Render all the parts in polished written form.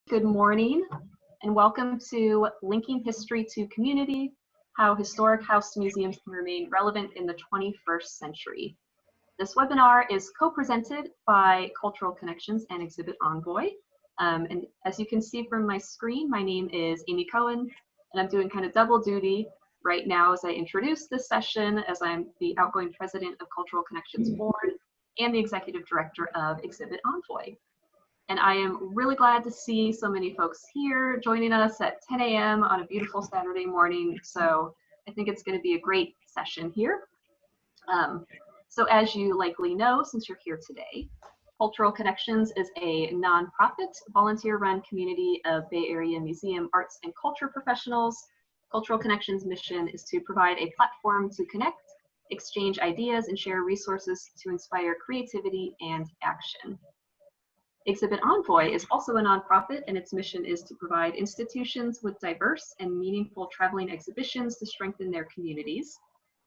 Good morning, and welcome to Linking History to Community, How Historic House Museums Can Remain Relevant in the 21st Century. This webinar is co-presented by Cultural Connections and Exhibit Envoy. And as you can see from my screen, my name is Amy Cohen, and I'm doing kind of double duty right now as I introduce this session, as I'm the outgoing president of Cultural Connections Board and the executive director of Exhibit Envoy. And I am really glad to see so many folks here joining us at 10 a.m. on a beautiful Saturday morning. So I think it's going to be a great session here. So as you likely know, since you're here today, Cultural Connections is a nonprofit, volunteer-run community of Bay Area museum, arts, and culture professionals. Cultural Connections' mission is to provide a platform to connect, exchange ideas, and share resources to inspire creativity and action. Exhibit Envoy is also a nonprofit, and its mission is to provide institutions with diverse and meaningful traveling exhibitions to strengthen their communities.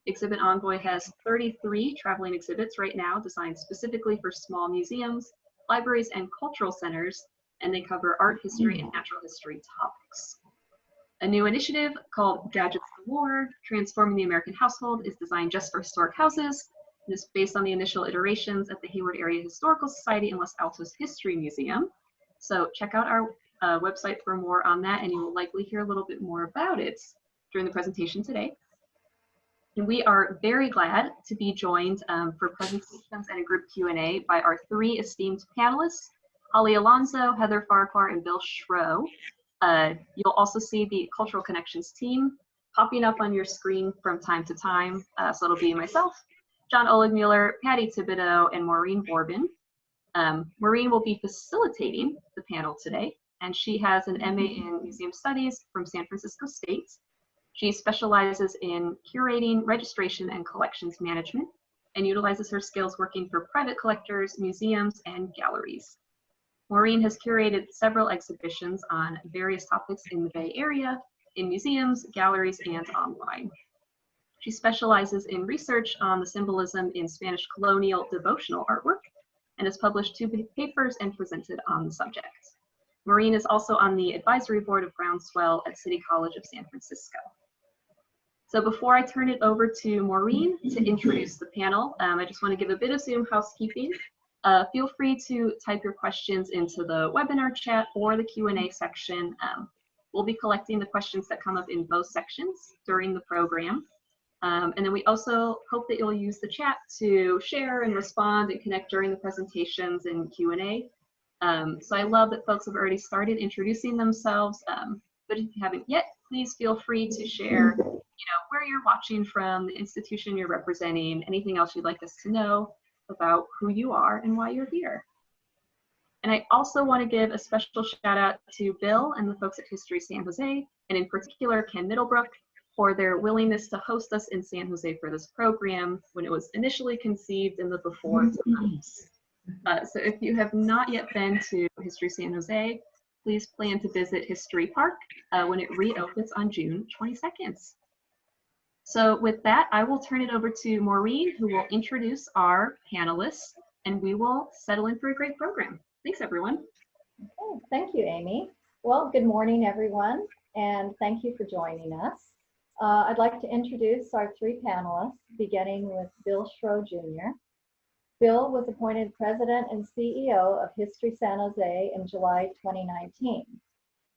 Exhibit Envoy has 33 traveling exhibits right now designed specifically for small museums, libraries, and cultural centers, and they cover art, history, and natural history topics. A new initiative called Gadgets Galore, Transforming the American Household, is designed just for historic houses. It is based on the initial iterations at the Hayward Area Historical Society and Los Altos History Museum. So check out our website for more on that, and you will likely hear a little bit more about it during the presentation today. And we are very glad to be joined for presentations and a group Q&A by our three esteemed panelists, Holly Alonso, Heather Farquhar, and Bill Shro. You'll also see the Cultural Connections team popping up on your screen from time to time. So it'll be myself, John Oligmuller, Patty Thibodeau, and Maureen Borbin. Maureen will be facilitating the panel today, and she has an MA in Museum Studies from San Francisco State. She specializes in curating, registration, and collections management, and utilizes her skills working for private collectors, museums, and galleries. Maureen has curated several exhibitions on various topics in the Bay Area, in museums, galleries, and online. She specializes in research on the symbolism in Spanish colonial devotional artwork and has published 2 papers and presented on the subject. Maureen is also on the advisory board of Groundswell at City College of San Francisco. So before I turn it over to Maureen to introduce the panel, I just want to give a bit of Zoom housekeeping. Feel free to type your questions into the webinar chat or the Q&A section. We'll be collecting the questions that come up in both sections during the program. And then we also hope that you'll use the chat to share and respond and connect during the presentations and Q&A. So I love that folks have already started introducing themselves, but if you haven't yet, please feel free to share, where you're watching from, the institution you're representing, anything else you'd like us to know about who you are and why you're here. And I also want to give a special shout out to Bill and the folks at History San Jose, and in particular Ken Middlebrook, for their willingness to host us in San Jose for this program when it was initially conceived in the before times. So if you have not yet been to History San Jose, please plan to visit History Park when it reopens on June 22nd. So with that, I will turn it over to Maureen, who will introduce our panelists, and we will settle in for a great program. Thanks, everyone. Okay, thank you, Amy. Well, good morning, everyone, and thank you for joining us. I'd like to introduce our 3 panelists, beginning with Bill Shro Jr. Bill was appointed President and CEO of History San Jose in July 2019.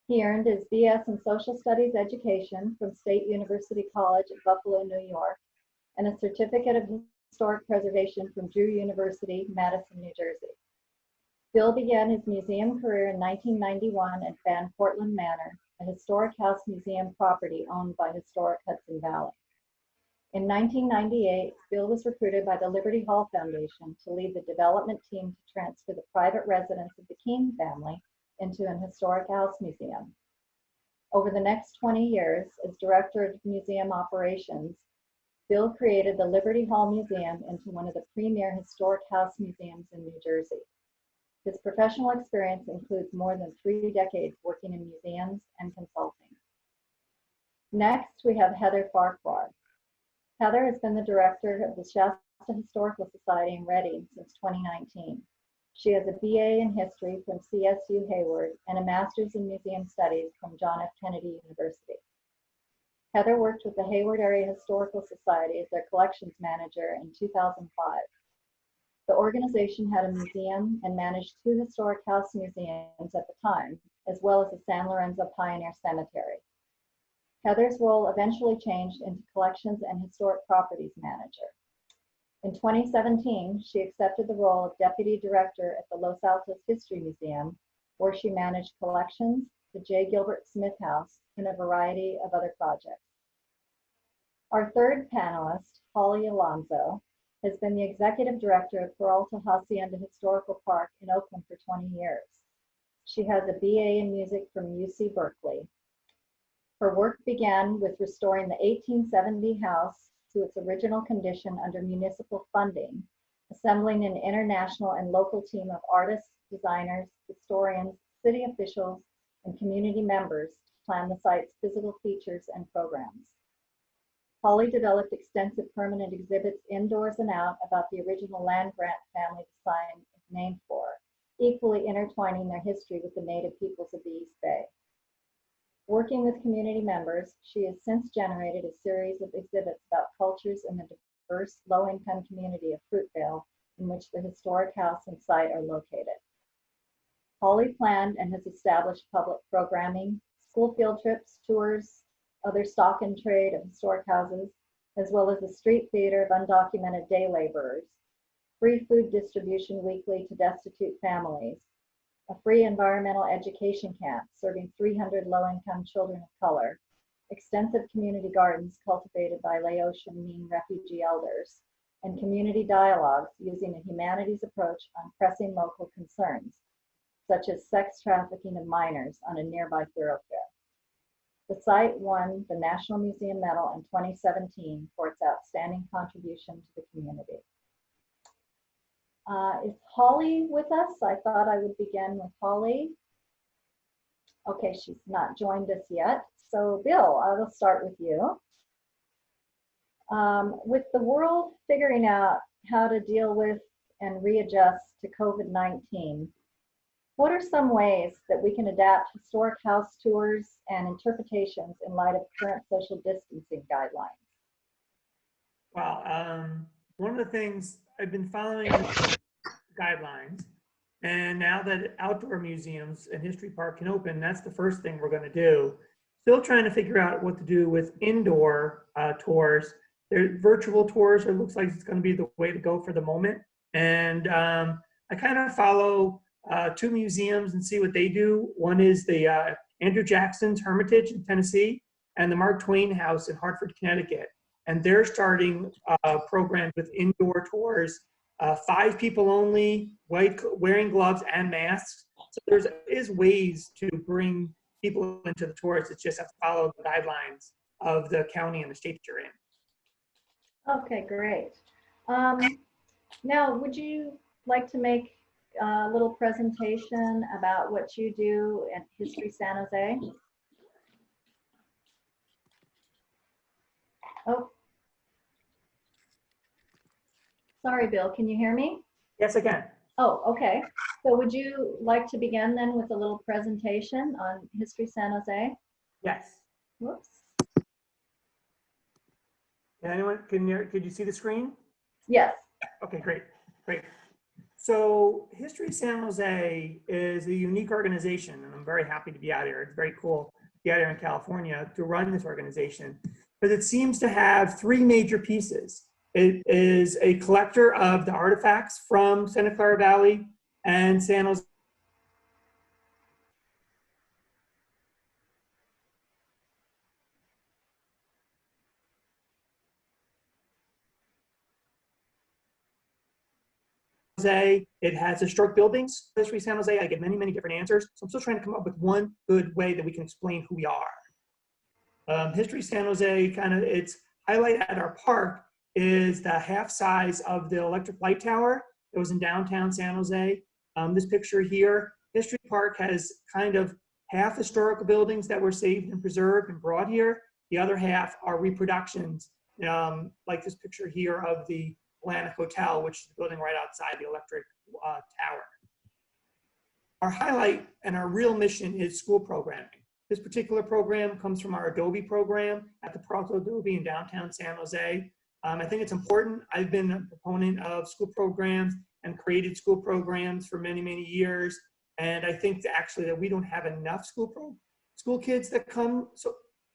He earned his BS in Social Studies education from State University College at Buffalo, New York, and a Certificate of Historic Preservation from Drew University, Madison, New Jersey. Bill began his museum career in 1991 at Van Cortlandt Manor, a historic house museum property owned by Historic Hudson Valley. In 1998, Bill was recruited by the Liberty Hall Foundation to lead the development team to transfer the private residence of the King family into an historic house museum. Over the next 20 years, as Director of Museum Operations, Bill created the Liberty Hall Museum into one of the premier historic house museums in New Jersey. His professional experience includes more than 3 decades working in museums and consulting. Next, we have Heather Farquhar. Heather has been the director of the Shasta Historical Society in Reading since 2019. She has a BA in history from CSU Hayward and a master's in museum studies from John F. Kennedy University. Heather worked with the Hayward Area Historical Society as their collections manager in 2005. The organization had a museum and managed 2 historic house museums at the time, as well as the San Lorenzo Pioneer Cemetery. Heather's role eventually changed into collections and historic properties manager. In 2017, she accepted the role of deputy director at the Los Altos History Museum, where she managed collections, the J. Gilbert Smith House, and a variety of other projects. Our third panelist, Holly Alonso, has been the executive director of Peralta Hacienda Historical Park in Oakland for 20 years. She has a BA in music from UC Berkeley. Her work began with restoring the 1870 house to its original condition under municipal funding, assembling an international and local team of artists, designers, historians, city officials, and community members to plan the site's physical features and programs. Holly developed extensive permanent exhibits indoors and out about the original land grant family the sign is named for, equally intertwining their history with the native peoples of the East Bay. Working with community members, she has since generated a series of exhibits about cultures in the diverse low-income community of Fruitvale, in which the historic house and site are located. Holly planned and has established public programming, school field trips, tours, other stock and trade of historic houses, as well as a street theater of undocumented day laborers, free food distribution weekly to destitute families, a free environmental education camp serving 300 low-income children of color, extensive community gardens cultivated by Laotian Min refugee elders, and community dialogues using a humanities approach on pressing local concerns, such as sex trafficking of minors on a nearby thoroughfare. The site won the National Museum Medal in 2017 for its outstanding contribution to the community. Is Holly with us? I thought I would begin with Holly. Okay, she's not joined us yet. So Bill, I will start with you. With the world figuring out how to deal with and readjust to COVID-19, what are some ways that we can adapt historic house tours and interpretations in light of current social distancing guidelines? Well, one of the things I've been following guidelines, and now that outdoor museums and history park can open, that's the first thing we're going to do. Still trying to figure out what to do with indoor tours. Virtual tours, it looks like it's going to be the way to go for the moment. And I kind of follow 2 museums and see what they do. One is the Andrew Jackson's Hermitage in Tennessee and the Mark Twain House in Hartford, Connecticut. And they're starting programs with indoor tours, 5 people only, wearing gloves and masks. So there is ways to bring people into the tours. It's just have to follow the guidelines of the county and the state that you're in. Okay, great. Now, would you like to make a little presentation about what you do at History San Jose? Oh, sorry, Bill, can you hear me? Yes, I can. Oh, okay. So would you like to begin then with a little presentation on History San Jose? Yes. Whoops. Could you see the screen? Yes. Okay, great. So History San Jose is a unique organization, and I'm very happy to be out here. It's very cool to be out here in California to run this organization, but it seems to have 3 major pieces. It is a collector of the artifacts from Santa Clara Valley and San Jose. It has historic buildings. History San Jose, I get many, many different answers. So I'm still trying to come up with one good way that we can explain who we are. History San Jose, its highlight at our park is the half size of the electric light tower that was in downtown San Jose. This picture here, History Park has kind of half historical buildings that were saved and preserved and brought here. The other half are reproductions, like this picture here of the Atlantic Hotel, which is the building right outside the electric tower. our highlight and our real mission is school programming. This particular program comes from our Adobe program at the Peralta Adobe in downtown San Jose. I think it's important. I've been a proponent of school programs and created school programs for many, many years. And I think actually that we don't have enough school kids that come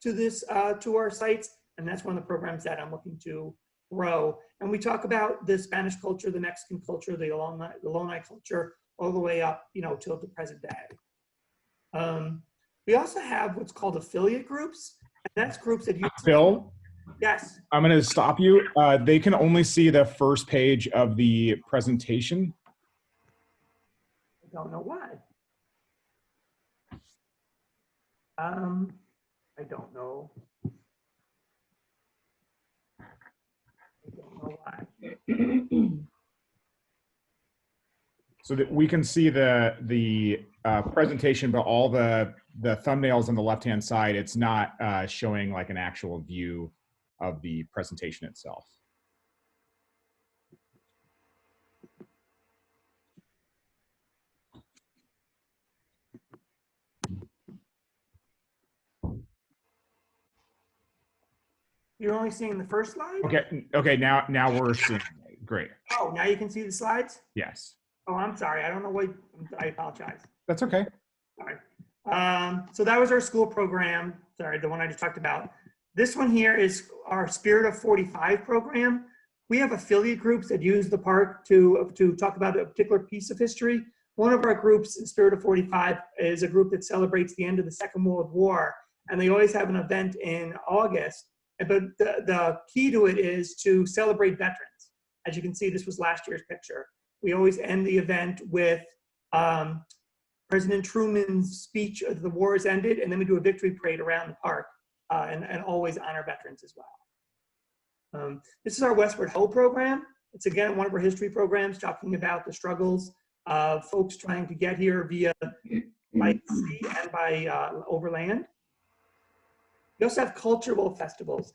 to our sites. And that's one of the programs that I'm looking to grow. And we talk about the Spanish culture, the Mexican culture, the Ohlone culture, all the way up, till the present day. We also have what's called affiliate groups, and that's groups that use. Phil? Yes. I'm going to stop you. They can only see the first page of the presentation. I don't know why. I don't know. Why. So that we can see the presentation, but all the thumbnails on the left-hand side, it's not showing like an actual view of the presentation itself. You're only seeing the first slide? Okay, now we're seeing it. Great. Oh, now you can see the slides? Yes. Oh, I'm sorry. I don't know why. I apologize. That's okay. All right. So that was our school program. Sorry, the one I just talked about. This one here is our Spirit of 45 program. We have affiliate groups that use the park to talk about a particular piece of history. One of our groups, Spirit of 45, is a group that celebrates the end of the Second World War, and they always have an event in August. But the key to it is to celebrate veterans. As you can see, this was last year's picture. We always end the event with President Truman's speech of the war has ended, and then we do a victory parade around the park and always honor veterans as well. This is our Westward Ho program. It's again one of our history programs talking about the struggles of folks trying to get here by sea and by overland. We also have cultural festivals.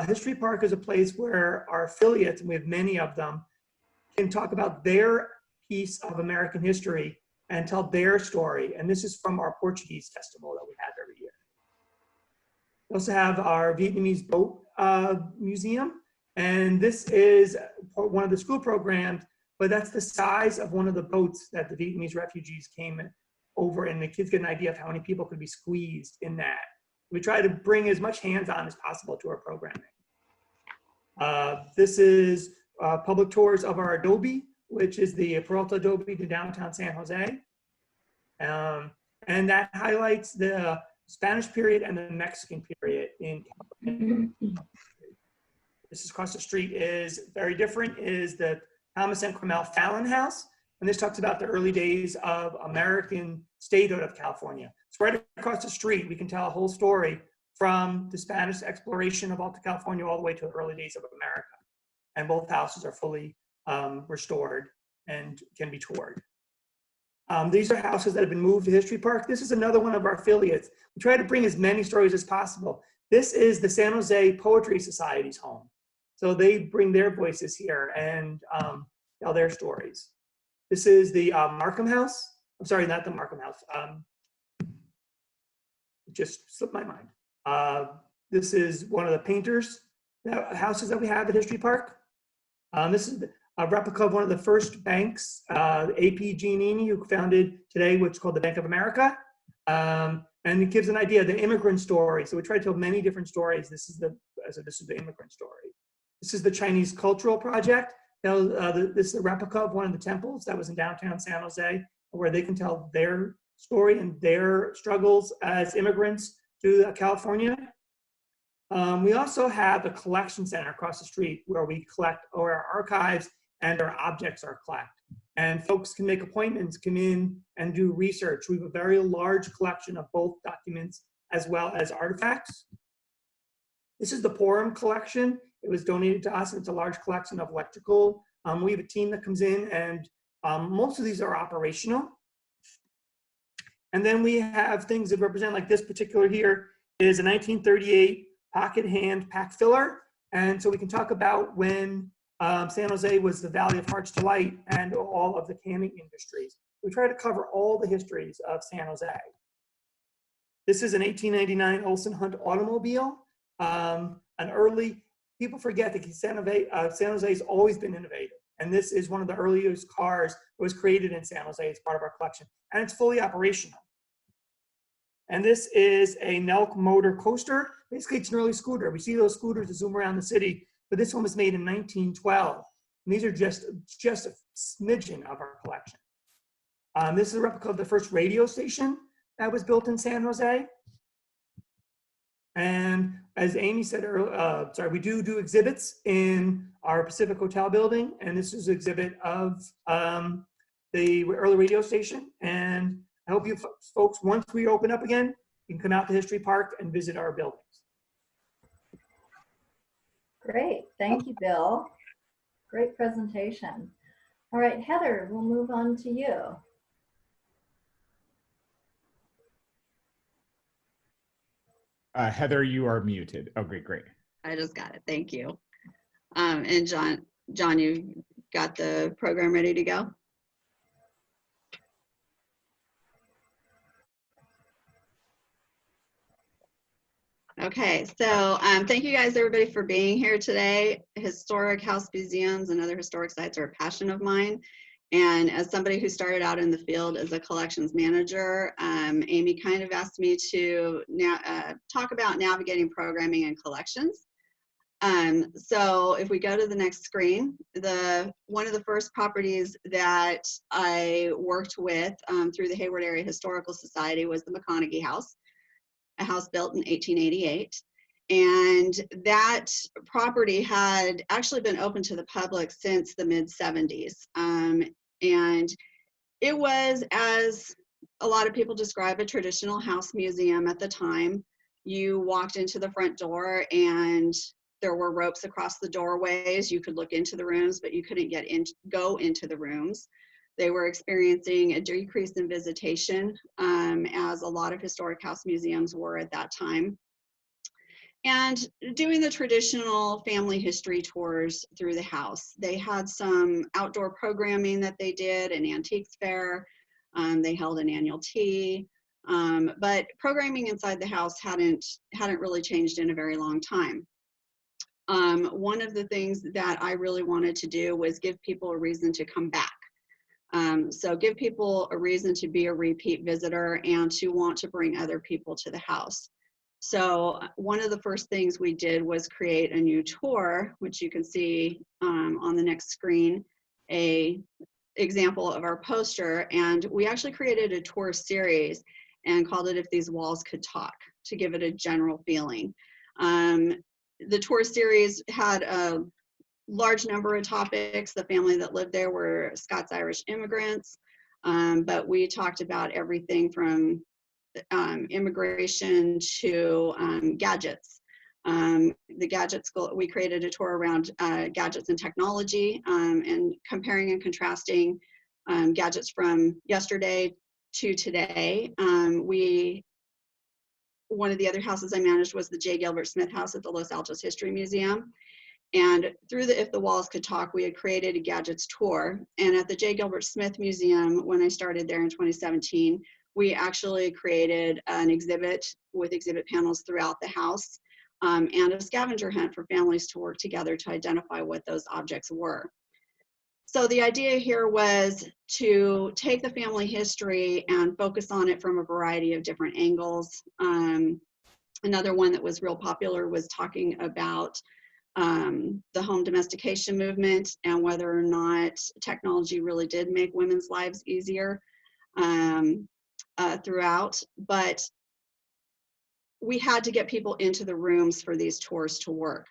History Park is a place where our affiliates, and we have many of them, can talk about their piece of American history and tell their story. And this is from our Portuguese festival that we have every year. We also have our Vietnamese boat museum. And this is one of the school programs, but that's the size of one of the boats that the Vietnamese refugees came over, and the kids get an idea of how many people could be squeezed in that. We try to bring as much hands-on as possible to our programming. This is public tours of our Adobe, which is the Peralta Adobe to downtown San Jose. And that highlights the Spanish period and the Mexican period in California. This is across the street is very different, is the Thomas and Cromwell Fallon House. And this talks about the early days of American statehood of California. It's right across the street. We can tell a whole story from the Spanish exploration of Alta California all the way to the early days of America. And both houses are fully restored and can be toured. These are houses that have been moved to History Park. This is another one of our affiliates. We try to bring as many stories as possible. This is the San Jose Poetry Society's home. So they bring their voices here and tell their stories. This is the Markham House. I'm sorry, not the Markham House. Just slipped my mind. This is one of the painters' houses that we have at History Park. This is a replica of one of the first banks, A.P. Giannini, who founded today what's called the Bank of America. And it gives an idea of the immigrant story. So we try to tell many different stories. This is the immigrant story. This is the Chinese Cultural Project. This is a replica of one of the temples that was in downtown San Jose, where they can tell their story and their struggles as immigrants to California. We also have a collection center across the street where we collect our archives and our objects are collected. And folks can make appointments, come in and do research. We have a very large collection of both documents as well as artifacts. This is the Porum collection. It was donated to us, and it's a large collection of electrical. We have a team that comes in, and most of these are operational. And then we have things that represent, like this particular here is a 1938 pocket hand pack filler. And so we can talk about when San Jose was the Valley of Heart's Delight and all of the canning industries. we try to cover all the histories of San Jose. This is an 1899 Olson Hunt automobile. People forget that San Jose has always been innovative. And this is one of the earliest cars that was created in San Jose as part of our collection. And it's fully operational. And this is a Nelk motor coaster. Basically, it's an early scooter. We see those scooters that zoom around the city, but this one was made in 1912. And these are just a smidgen of our collection. This is a replica of the first radio station that was built in San Jose. And as Amy said earlier, we do exhibits in our Pacific Hotel building. And this is an exhibit of the early radio station. And I hope you folks, once we open up again, you can come out to History Park and visit our buildings. Great, thank you, Bill. Great presentation. All right, Heather, we'll move on to you. Heather, you are muted. Oh, great. I just got it. Thank you. And John, you got the program ready to go? Okay, so thank you guys, everybody, for being here today. Historic house museums and other historic sites are a passion of mine. And as somebody who started out in the field as a collections manager, Amy kind of asked me to talk about navigating programming and collections. So if we go to the next screen, one of the first properties that I worked with through the Hayward Area Historical Society was the McConaughey House, a house built in 1888. And that property had actually been open to the public since the mid-70s. And it was, as a lot of people describe, a traditional house museum at the time. You walked into the front door and there were ropes across the doorways. You could look into the rooms, but you couldn't go into the rooms. They were experiencing a decrease in visitation, as a lot of historic house museums were at that time. And doing the traditional family history tours through the house. They had some outdoor programming that they did, an antiques fair. They held an annual tea. But programming inside the house hadn't really changed in a very long time. One of the things that I really wanted to do was give people a reason to come back. So give people a reason to be a repeat visitor and to want to bring other people to the house. So one of the first things we did was create a new tour, which you can see on the next screen, an example of our poster. And we actually created a tour series and called it If These Walls Could Talk, to give it a general feeling. The tour series had a large number of topics. The family that lived there were Scots-Irish immigrants, but we talked about everything from immigration to gadgets. The gadget school, we created a tour around gadgets and technology, and comparing and contrasting gadgets from yesterday to today. One of the other houses I managed was the J. Gilbert Smith House at the Los Altos History Museum. And through the If the Walls Could Talk, we had created a gadgets tour. And at the J. Gilbert Smith Museum, when I started there in 2017, we actually created an exhibit with exhibit panels throughout the house, and a scavenger hunt for families to work together to identify what those objects were. So the idea here was to take the family history and focus on it from a variety of different angles. Another one that was real popular was talking about the home domestication movement and whether or not technology really did make women's lives easier throughout. But we had to get people into the rooms for these tours to work.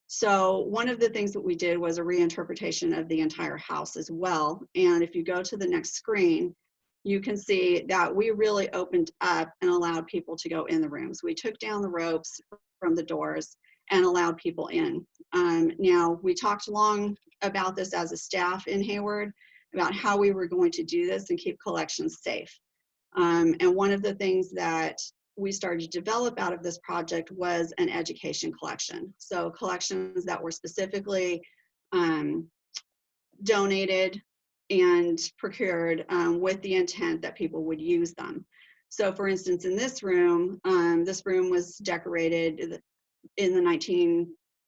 So one of the things that we did was a reinterpretation of the entire house as well. And if you go to the next screen, you can see that we really opened up and allowed people to go in the rooms. We took down the ropes from the doors and allowed people in. Now, we talked long about this as a staff in Hayward, about how we were going to do this and keep collections safe. And one of the things that we started to develop out of this project was an education collection. So collections that were specifically donated procured with the intent that people would use them. So for instance, in this room was decorated in the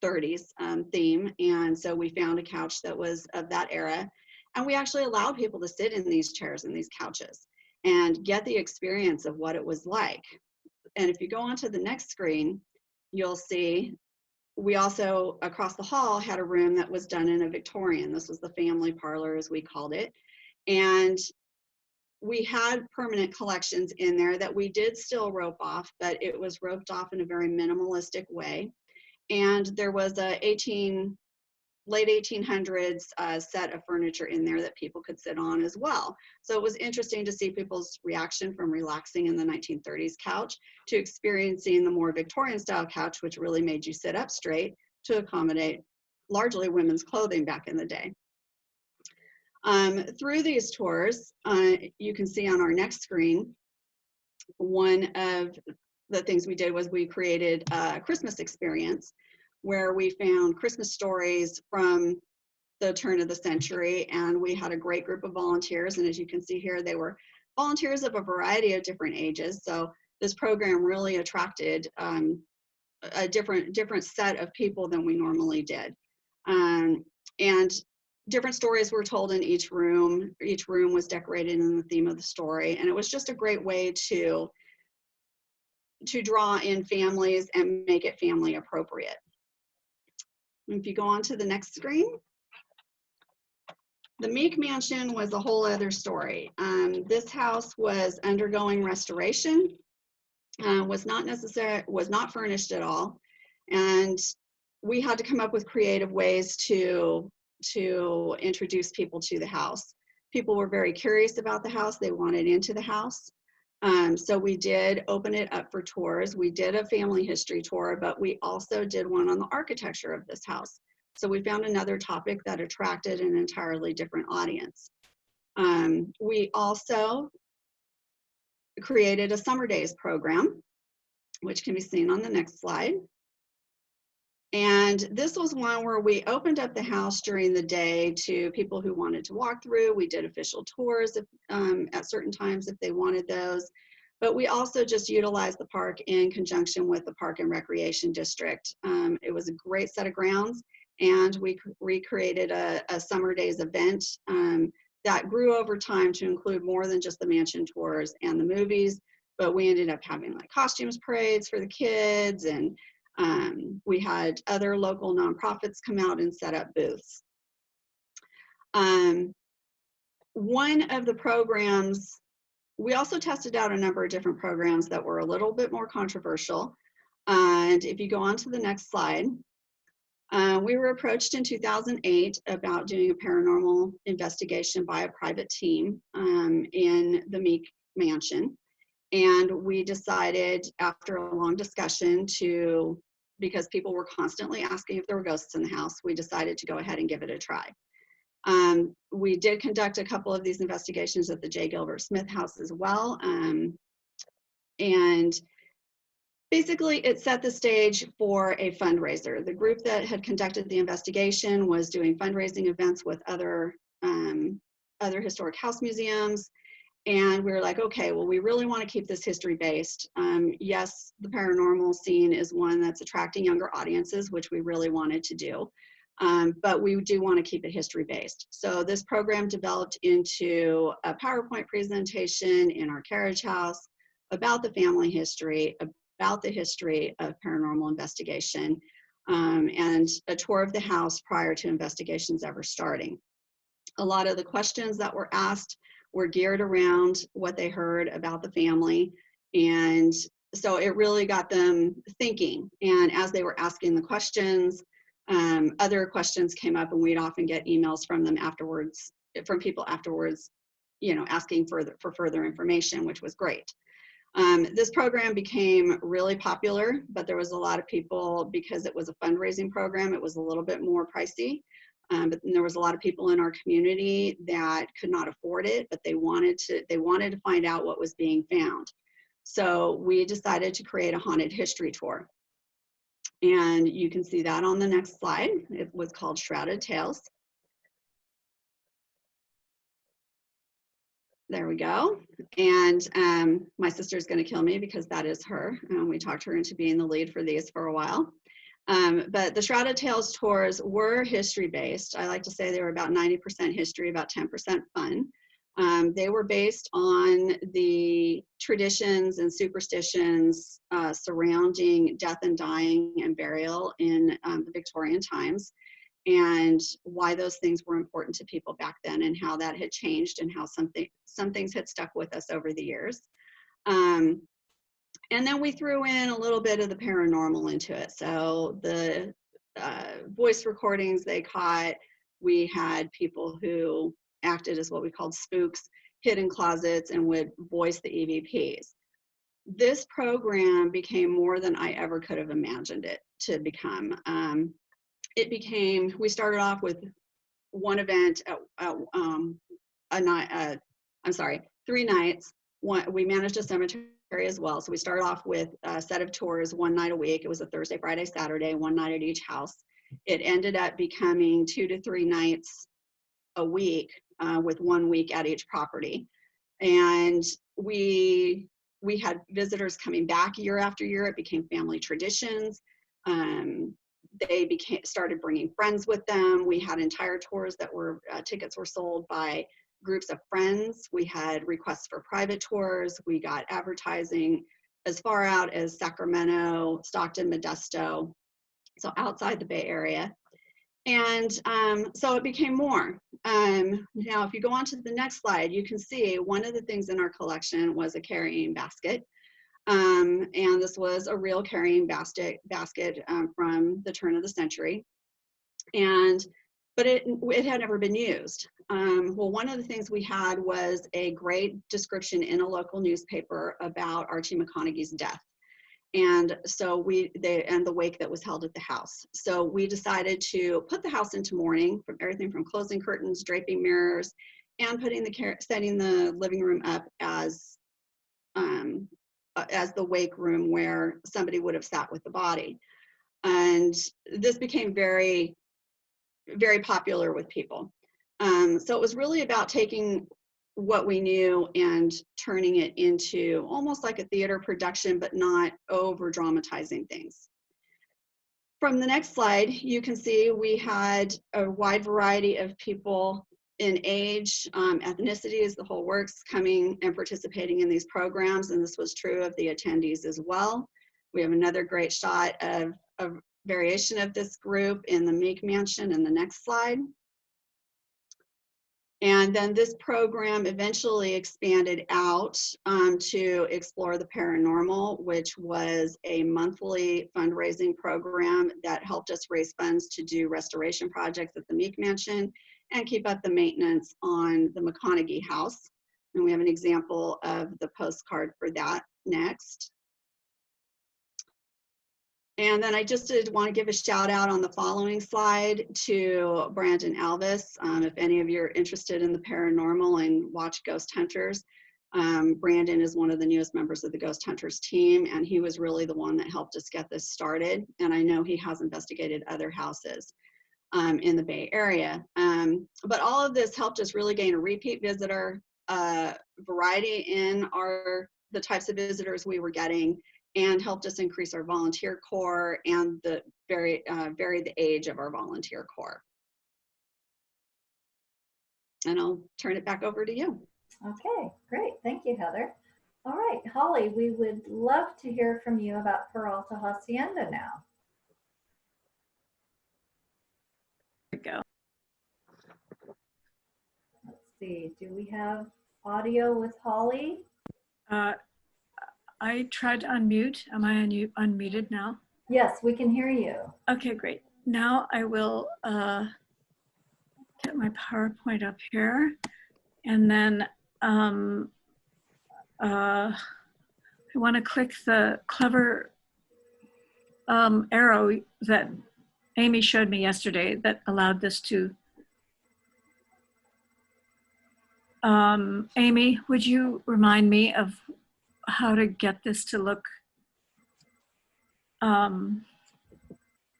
1930s theme. And so we found a couch that was of that era. And we actually allowed people to sit in these chairs and these couches and get the experience of what it was like. And if you go on to the next screen, you'll see we also, across the hall, had a room that was done in a Victorian. This was the family parlor, as we called it. And we had permanent collections in there that we did still rope off, but it was roped off in a very minimalistic way. And there was a late 1800s set of furniture in there that people could sit on as well. So it was interesting to see people's reaction from relaxing in the 1930s couch to experiencing the more Victorian style couch, which really made you sit up straight to accommodate largely women's clothing back in the day. Through these tours, you can see on our next screen, one of the things we did was we created a Christmas experience where we found Christmas stories from the turn of the century, and we had a great group of volunteers. And as you can see here, they were volunteers of a variety of different ages. So this program really attracted a different set of people than we normally did. And different stories were told in each room. Each room was decorated in the theme of the story. And it was just a great way to draw in families and make it family appropriate. If you go on to the next screen, the Meek Mansion was a whole other story. This house was undergoing restoration, was not furnished at all, and we had to come up with creative ways to introduce people to the house. People were very curious about the house. They wanted into the house. So we did open it up for tours. We did a family history tour, but we also did one on the architecture of this house. So we found another topic that attracted an entirely different audience. We also created a summer days program, which can be seen on the next slide. And this was one where we opened up the house during the day to people who wanted to walk through. We did official tours at certain times if they wanted those. But we also just utilized the park in conjunction with the Park and Recreation District. It was a great set of grounds, and we recreated a summer days event that grew over time to include more than just the mansion tours and the movies. But we ended up having like costumes parades for the kids, and we had other local nonprofits come out and set up booths. One of the programs, we also tested out a number of different programs that were a little bit more controversial. And if you go on to the next slide, we were approached in 2008 about doing a paranormal investigation by a private team in the Meek Mansion. And we decided after a long discussion because people were constantly asking if there were ghosts in the house, we decided to go ahead and give it a try. We did conduct a couple of these investigations at the J. Gilbert Smith house as well. And basically it set the stage for a fundraiser. The group that had conducted the investigation was doing fundraising events with other historic house museums. And we were like, okay, well, we really want to keep this history-based. Yes, the paranormal scene is one that's attracting younger audiences, which we really wanted to do. But we do want to keep it history-based. So this program developed into a PowerPoint presentation in our carriage house about the family history, about the history of paranormal investigation, and a tour of the house prior to investigations ever starting. A lot of the questions that were asked were geared around what they heard about the family. And so it really got them thinking. And as they were asking the questions, other questions came up, and we'd often get emails from them afterwards, from people afterwards, asking for further information, which was great. This program became really popular, but there was a lot of people, because it was a fundraising program, it was a little bit more pricey. But there was a lot of people in our community that could not afford it, but they wanted to find out what was being found. So we decided to create a haunted history tour. And you can see that on the next slide. It was called Shrouded Tales. There we go. And my sister's going to kill me because that is her. We talked her into being the lead for these for a while. But the Shrouded Tales tours were history-based. I like to say they were about 90% history, about 10% fun. They were based on the traditions and superstitions surrounding death and dying and burial in the Victorian times, and why those things were important to people back then, and how that had changed, and how some things had stuck with us over the years. And then we threw in a little bit of the paranormal into it. So the voice recordings they caught, we had people who acted as what we called spooks, hid in closets, and would voice the EVPs. This program became more than I ever could have imagined it to become. We started off with one event at 3 nights. We managed a cemetery as well. So we started off with a set of tours 1 night a week. It was a Thursday, Friday, Saturday, 1 night at each house. It ended up becoming 2 to 3 nights a week with 1 week at each property. And we had visitors coming back year after year. It became family traditions. They started bringing friends with them. We had entire tours that were, tickets were sold by groups of friends. We had requests for private tours. We got advertising as far out as Sacramento, Stockton, Modesto, so outside the Bay Area. And so it became more. Now, if you go on to the next slide, you can see one of the things in our collection was a carrying basket. And this was a real carrying basket from the turn of the century. But it had never been used. Well, one of the things we had was a great description in a local newspaper about Archie McConaughey's death. And so and the wake that was held at the house. So we decided to put the house into mourning, from everything from closing curtains, draping mirrors, and setting the living room up as the wake room where somebody would have sat with the body. And this became very, very popular with people. So it was really about taking what we knew and turning it into almost like a theater production, but not over dramatizing things. From the next slide, you can see we had a wide variety of people in age, ethnicities, the whole works, coming and participating in these programs, and this was true of the attendees as well. We have another great shot of a variation of this group in the Meek Mansion in the next slide. And then this program eventually expanded out to explore the paranormal, which was a monthly fundraising program that helped us raise funds to do restoration projects at the Meek Mansion and keep up the maintenance on the McConaughey house. And we have an example of the postcard for that next. And then I just did want to give a shout out on the following slide to Brandon Alvis. If any of you are interested in the paranormal and watch Ghost Hunters, Brandon is one of the newest members of the Ghost Hunters team, and he was really the one that helped us get this started. And I know he has investigated other houses in the Bay Area. But all of this helped us really gain a repeat visitor, variety in the types of visitors we were getting, and helped us increase our volunteer corps and vary the age of our volunteer corps. And I'll turn it back over to you. Okay, great. Thank you, Heather. All right, Holly, we would love to hear from you about Peralta Hacienda now. There we go. Let's see, do we have audio with Holly? I tried to unmute. Am I unmuted now? Yes, we can hear you. Okay, great. Now I will get my PowerPoint up here. And then I want to click the clever arrow that Amy showed me yesterday that allowed this to. Amy, would you remind me of how to get this to look?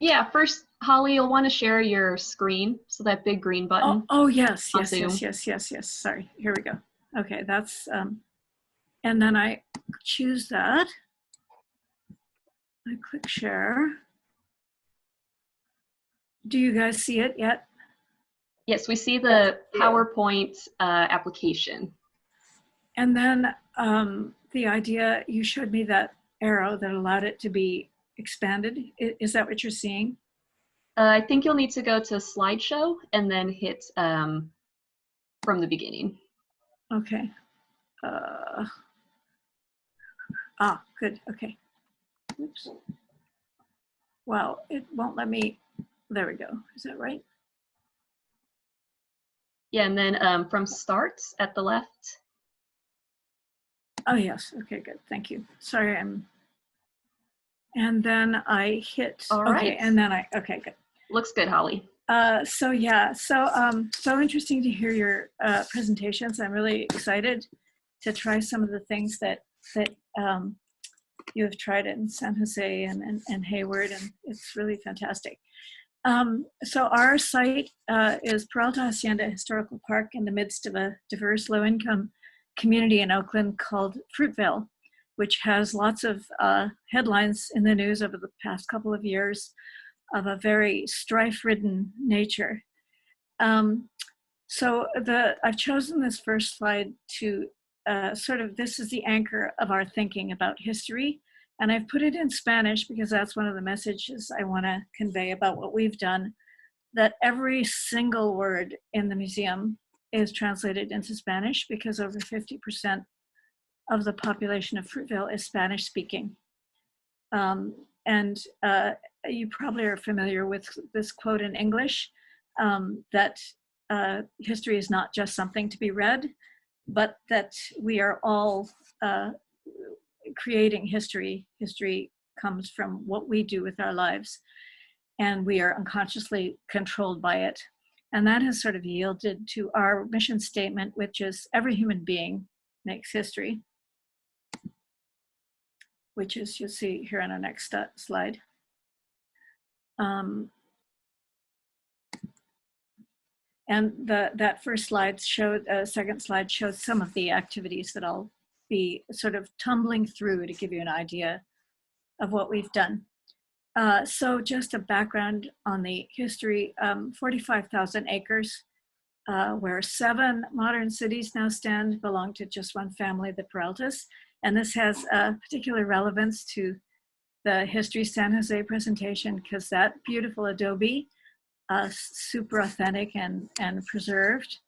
Yeah, first, Holly, you'll want to share your screen. So that big green button. Oh yes, on yes, Zoom. yes. Sorry, here we go. Okay, that's, and then I choose that. I click share. Do you guys see it yet? Yes, we see the PowerPoint application. And then the idea, you showed me that arrow that allowed it to be expanded. Is that what you're seeing? I think you'll need to go to slideshow and then hit from the beginning. Okay. Good, okay. Oops. Wow, it won't let me, there we go. Is that right? Yeah, and then from start at the left. Oh yes, okay, good, thank you. Sorry, and then I hit, All okay, right. and then okay, good. Looks good, Holly. So interesting to hear your presentations. I'm really excited to try some of the things that you have tried in San Jose and Hayward, and it's really fantastic. So our site is Peralta Hacienda Historical Park in the midst of a diverse low-income community in Oakland called Fruitvale, which has lots of headlines in the news over the past couple of years of a very strife-ridden nature. I've chosen this first slide to this is the anchor of our thinking about history. And I've put it in Spanish because that's one of the messages I want to convey about what we've done, that every single word in the museum is translated into Spanish because over 50% of the population of Fruitvale is Spanish speaking. You probably are familiar with this quote in English, that history is not just something to be read, but that we are all creating history. History comes from what we do with our lives, and we are unconsciously controlled by it. And that has sort of yielded to our mission statement, which is every human being makes history, which is, you'll see here on our next slide. And that first slide showed, second slide showed some of the activities that I'll be sort of tumbling through to give you an idea of what we've done. So just a background on the history, 45,000 acres, where 7 modern cities now stand, belong to just one family, the Peraltas. And this has particular relevance to the History San Jose presentation because that beautiful adobe, super authentic and preserved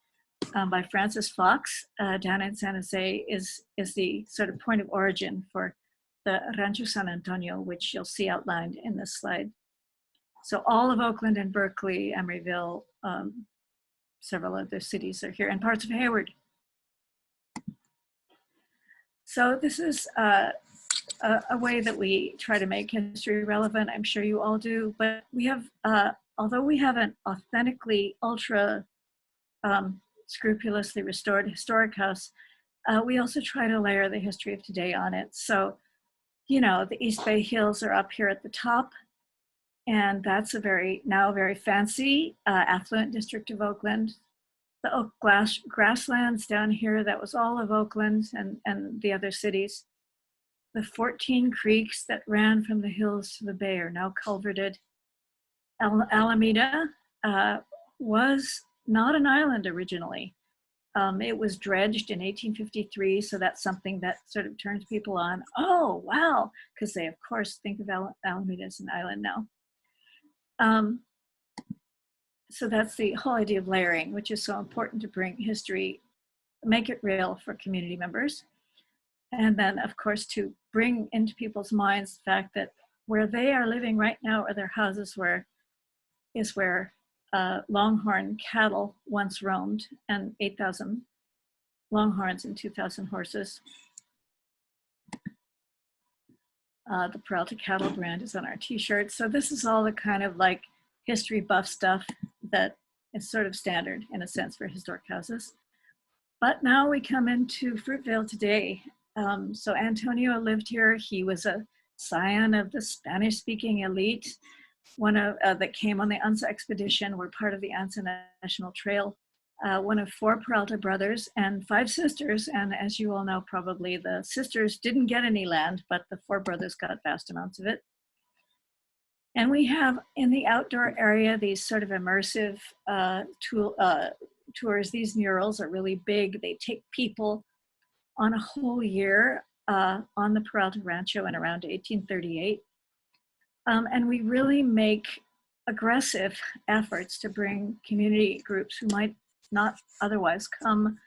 by Francis Fox down in San Jose is the sort of point of origin for the Rancho San Antonio, which you'll see outlined in this slide. So all of Oakland and Berkeley, Emeryville, several other cities are here, and parts of Hayward. So this is a way that we try to make history relevant. I'm sure you all do, but we have, although we have an authentically ultra scrupulously restored historic house, we also try to layer the history of today on it. So, you know, the East Bay Hills are up here at the top, and that's now very fancy, affluent district of Oakland. The oak grasslands down here, that was all of Oakland and the other cities. The 14 creeks that ran from the hills to the bay are now culverted. Alameda was not an island originally. It was dredged in 1853, so that's something that sort of turns people on. Oh, wow, because they, of course, think of Alameda as an island now. So that's the whole idea of layering, which is so important to bring history, make it real for community members. And then, of course, to bring into people's minds the fact that where they are living right now, or their houses is where longhorn cattle once roamed, and 8,000 longhorns and 2,000 horses. The Peralta cattle brand is on our t-shirt. So this is all the kind of like history buff stuff that is sort of standard in a sense for historic houses. But now we come into Fruitvale today. So Antonio lived here. He was a scion of the Spanish-speaking elite, one of that came on the ANSA expedition. We're part of the ANSA National Trail one of 4 Peralta brothers and 5 sisters. And as you all know, probably the sisters didn't get any land, but the 4 brothers got vast amounts of it. And we have in the outdoor area these sort of immersive tours. These murals are really big. They take people on a whole year on the Peralta Rancho in around 1838. And we really make aggressive efforts to bring community groups who might not otherwise come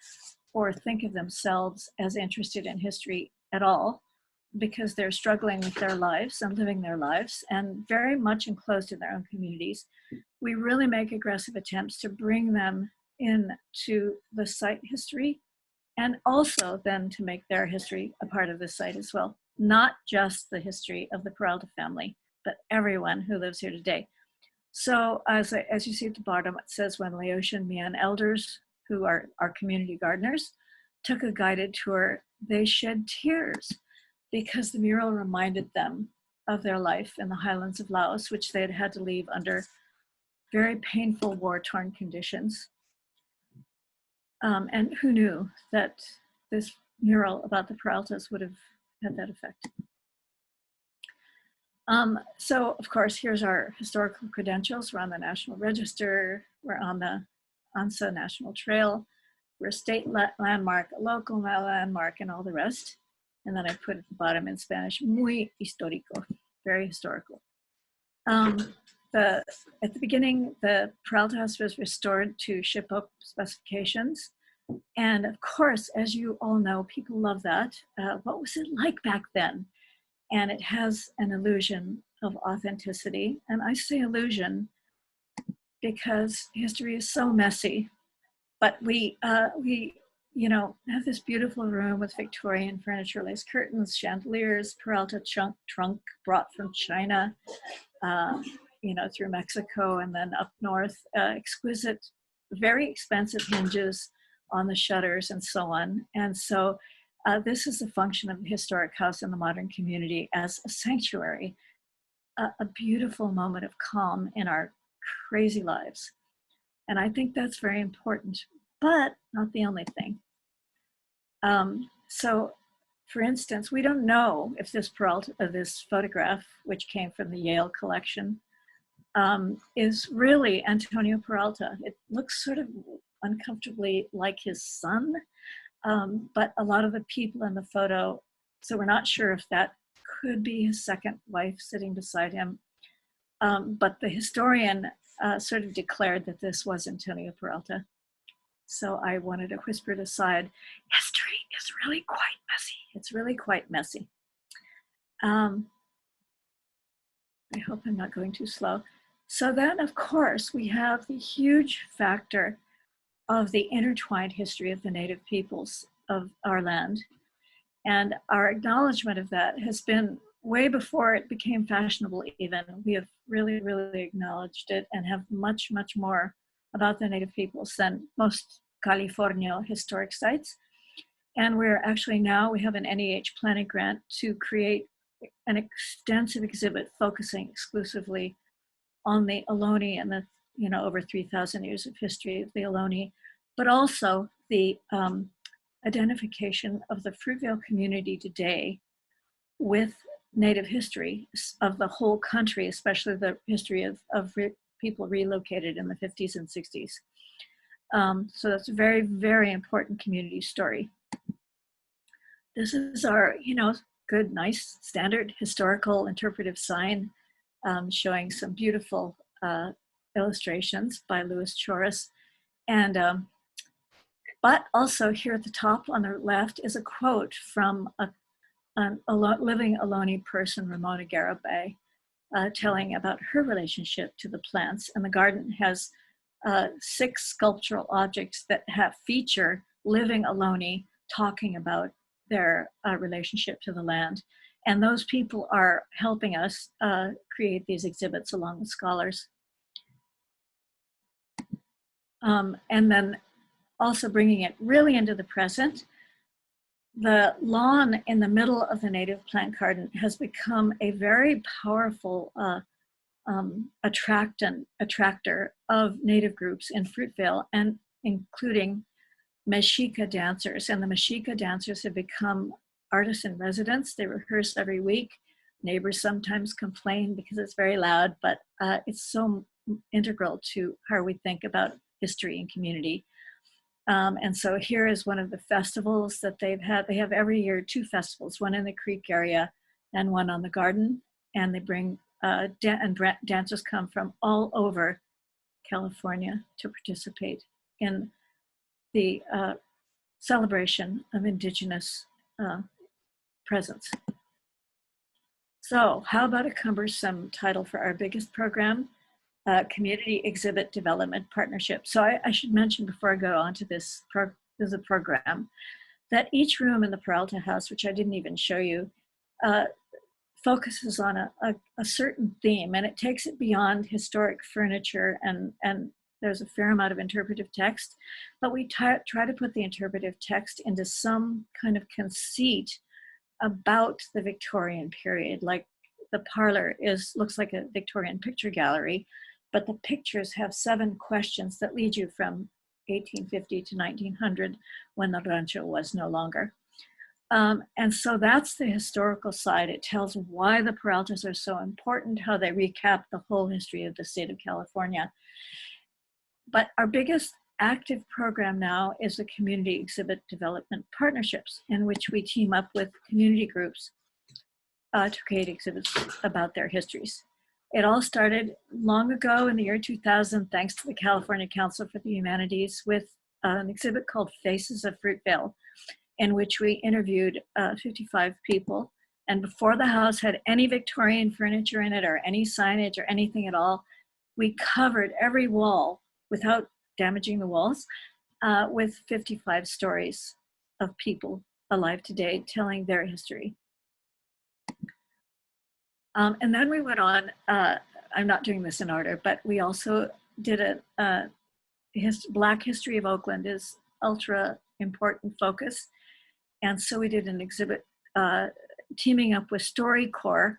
or think of themselves as interested in history at all, because they're struggling with their lives and living their lives and very much enclosed in their own communities. We really make aggressive attempts to bring them into the site history, and also then to make their history a part of the site as well. Not just the history of the Peralta family, but everyone who lives here today. So as you see at the bottom, it says when Laotian Mian elders, who are our community gardeners, took a guided tour, they shed tears because the mural reminded them of their life in the highlands of Laos, which they had had to leave under very painful war-torn conditions. And who knew that this mural about the Peraltas would have had that effect. So of course, here's our historical credentials. We're on the National Register, we're on the ANSA National Trail, we're a state landmark, a local landmark, and all the rest. And then I put at the bottom in Spanish, muy histórico, very historical. At the beginning, the Peralta House was restored to SHPO specifications. And of course, as you all know, people love that. What was it like back then? And it has an illusion of authenticity. And I say illusion because history is so messy. But we have this beautiful room with Victorian furniture, lace curtains, chandeliers, Peralta trunk brought from China, through Mexico and then up north, exquisite, very expensive hinges on the shutters and so on. And so this is the function of the historic house in the modern community as a sanctuary, a beautiful moment of calm in our crazy lives. And I think that's very important, but not the only thing. So for instance, we don't know if this photograph, which came from the Yale collection, is really Antonio Peralta. It looks sort of uncomfortably like his son, but a lot of the people in the photo, so we're not sure if that could be his second wife sitting beside him. But the historian sort of declared that this was Antonio Peralta. So I wanted to whisper it aside. History is really quite messy. It's really quite messy. I hope I'm not going too slow. So then, of course, we have the huge factor of the intertwined history of the native peoples of our land. And our acknowledgement of that has been way before it became fashionable even. We have really, really acknowledged it and have much, much more about the native peoples than most California historic sites. And we're actually now, we have an NEH planning grant to create an extensive exhibit focusing exclusively on the Ohlone and the, over 3,000 years of history of the Ohlone, but also the identification of the Fruitvale community today with Native history of the whole country, especially the history of people relocated in the 50s and 60s. So that's a very, very important community story. This is our, good, nice, standard historical interpretive sign showing some beautiful illustrations by Louis Choris. And, but also here at the top on the left is a quote from a living Ohlone person, Ramona Garibay, telling about her relationship to the plants. And the garden has 6 sculptural objects that feature living Ohlone talking about their relationship to the land. And those people are helping us create these exhibits along with scholars. And then also bringing it really into the present. The lawn in the middle of the native plant garden has become a very powerful attractor of native groups in Fruitvale. And including Mexica dancers. And the Mexica dancers have become artists in residence. They rehearse every week. Neighbors sometimes complain because it's very loud, but it's so integral to how we think about history and community. And so here is one of the festivals that they've had. They have every year 2 festivals, one in the Creek area and one on the Garden. And they bring, dancers come from all over California to participate in the celebration of Indigenous presence. So how about a cumbersome title for our biggest program? Community Exhibit Development Partnership. So I should mention before I go on to this program, that each room in the Peralta house, which I didn't even show you, focuses on a certain theme, and it takes it beyond historic furniture, and there's a fair amount of interpretive text, but we try to put the interpretive text into some kind of conceit about the Victorian period. Like the parlor looks like a Victorian picture gallery, but the pictures have 7 questions that lead you from 1850 to 1900, when the rancho was no longer. And so that's the historical side. It tells why the Peraltas are so important, how they recap the whole history of the state of California. But our biggest active program now is the Community Exhibit Development Partnerships, in which we team up with community groups to create exhibits about their histories. It all started long ago in the year 2000, thanks to the California Council for the Humanities, with an exhibit called Faces of Fruitvale, in which we interviewed 55 people. And before the house had any Victorian furniture in it or any signage or anything at all, we covered every wall without damaging the walls with 55 stories of people alive today telling their history. And then we went on, I'm not doing this in order, but we also did Black History of Oakland is ultra important focus. And so we did an exhibit teaming up with StoryCorps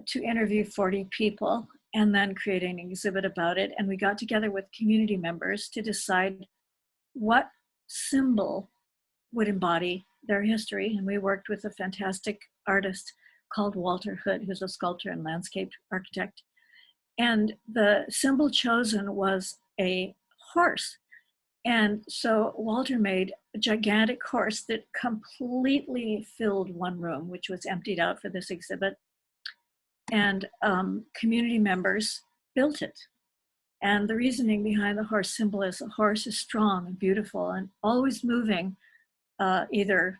to interview 40 people and then creating an exhibit about it. And we got together with community members to decide what symbol would embody their history. And we worked with a fantastic artist called Walter Hood, who's a sculptor and landscape architect. And the symbol chosen was a horse. And so Walter made a gigantic horse that completely filled one room, which was emptied out for this exhibit. And community members built it. And the reasoning behind the horse symbol is a horse is strong and beautiful and always moving, either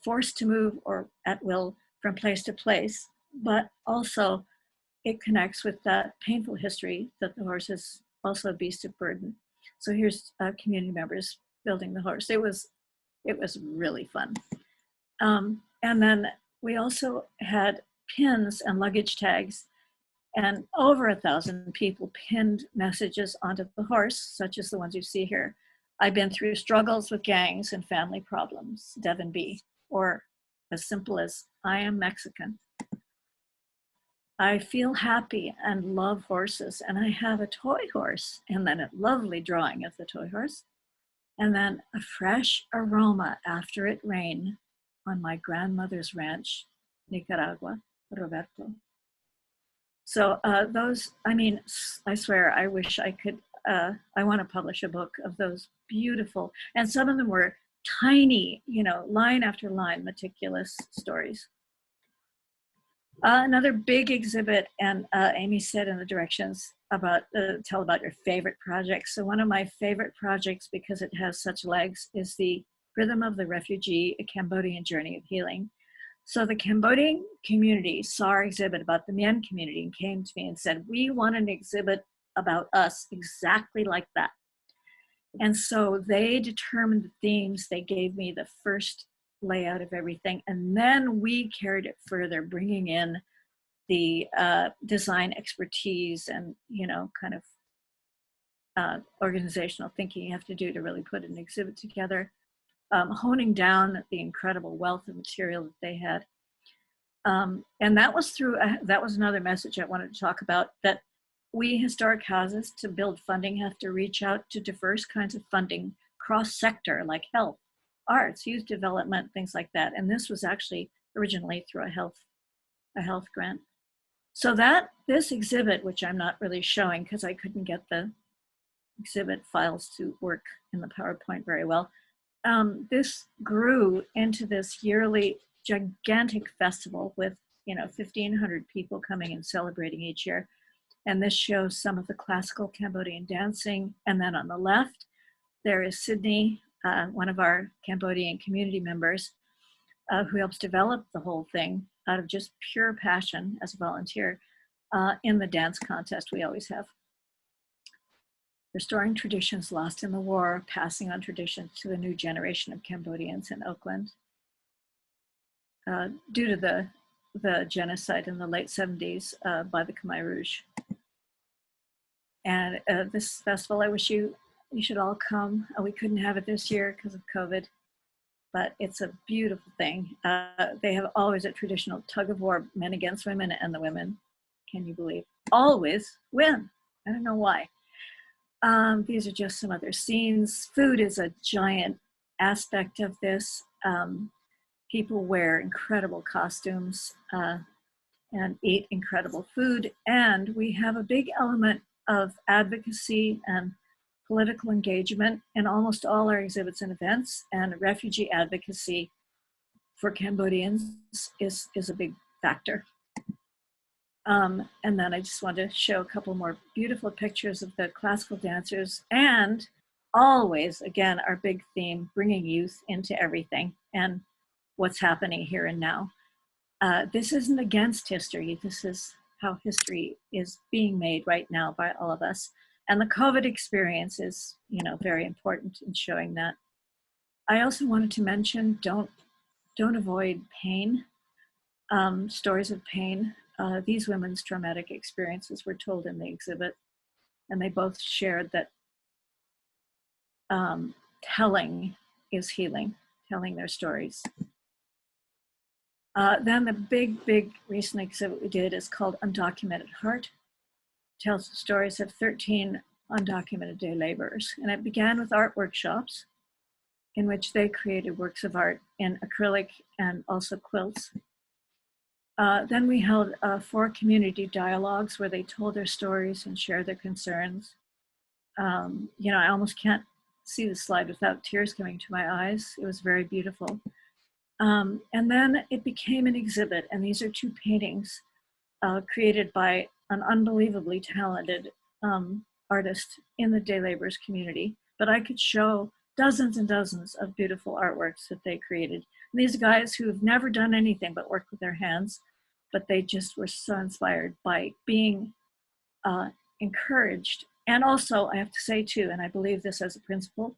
forced to move or at will from place to place, but also it connects with that painful history that the horse is also a beast of burden. So here's community members building the horse. It was really fun. And then we also had pins and luggage tags, and over 1,000 people pinned messages onto the horse, such as the ones you see here. I've been through struggles with gangs and family problems, Devin B. Or as simple as, I am Mexican. I feel happy and love horses, and I have a toy horse. And then a lovely drawing of the toy horse. And then a fresh aroma after it rained on my grandmother's ranch, Nicaragua, Roberto. So those, I mean, I swear, I wish I could, I want to publish a book of those beautiful, and some of them were tiny, you know, line after line, meticulous stories. Another big exhibit, and Amy said in the directions about, tell about your favorite projects. So one of my favorite projects, because it has such legs, is the Rhythm of the Refugee, A Cambodian Journey of Healing. So the Cambodian community saw our exhibit about the Mien community and came to me and said, we want an exhibit about us exactly like that. And so they determined the themes. They gave me the first layout of everything. And then we carried it further, bringing in the design expertise and, you know, kind of organizational thinking you have to do to really put an exhibit together, honing down the incredible wealth of material that they had. And that was through, that was another message I wanted to talk about, that we historic houses, to build funding, have to reach out to diverse kinds of funding, cross-sector, like health, arts, youth development, things like that. And this was actually originally through a health grant. So this exhibit, which I'm not really showing because I couldn't get the exhibit files to work in the PowerPoint very well, this grew into this yearly gigantic festival with 1,500 people coming and celebrating each year. And this shows some of the classical Cambodian dancing. And then on the left, there is Sydney, one of our Cambodian community members, who helps develop the whole thing out of just pure passion as a volunteer in the dance contest we always have. Restoring traditions lost in the war, passing on traditions to the new generation of Cambodians in Oakland. Due to the genocide in the late 70s by the Khmer Rouge. And this festival, I wish you should all come. We couldn't have it this year because of COVID, but it's a beautiful thing. They have always a traditional tug of war, men against women, and the women, can you believe, always win. I don't know why. These are just some other scenes. Food is a giant aspect of this. People wear incredible costumes and eat incredible food. And we have a big element of advocacy and political engagement in almost all our exhibits and events, and refugee advocacy for Cambodians is a big factor. And then I just wanted to show a couple more beautiful pictures of the classical dancers, and always, again, our big theme, bringing youth into everything and what's happening here and now. This isn't against history. This is how history is being made right now by all of us. And the COVID experience is, very important in showing that. I also wanted to mention, don't avoid pain, stories of pain. These women's traumatic experiences were told in the exhibit, and they both shared that telling is healing, telling their stories. Then the big recent exhibit we did is called Undocumented Heart. It tells the stories of 13 undocumented day laborers. And it began with art workshops in which they created works of art in acrylic and also quilts. Then we held 4 community dialogues where they told their stories and shared their concerns. I almost can't see the slide without tears coming to my eyes. It was very beautiful. And then it became an exhibit, and these are 2 paintings created by an unbelievably talented artist in the day laborers community. But I could show dozens and dozens of beautiful artworks that they created. And these guys who have never done anything but work with their hands, but they just were so inspired by being encouraged. And also, I have to say too, and I believe this as a principle,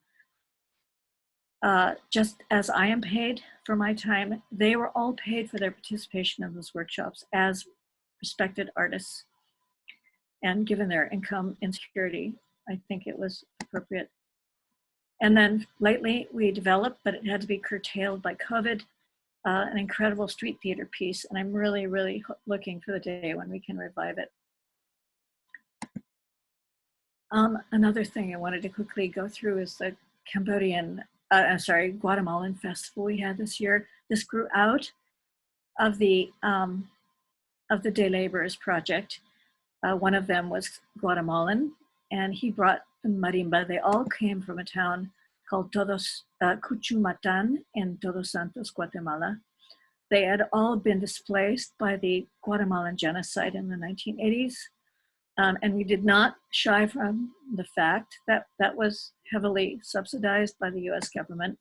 just as I am paid for my time, they were all paid for their participation in those workshops as respected artists. And given their income insecurity, I think it was appropriate. And then lately we developed, but it had to be curtailed by COVID, an incredible street theater piece. And I'm really, really looking for the day when we can revive it. Another thing I wanted to quickly go through is the Guatemalan Festival we had this year. This grew out of the Day Laborers Project. One of them was Guatemalan, and he brought the marimba. They all came from a town called Cuchumatan in Todos Santos, Guatemala. They had all been displaced by the Guatemalan genocide in the 1980s. And we did not shy from the fact that that was heavily subsidized by the US government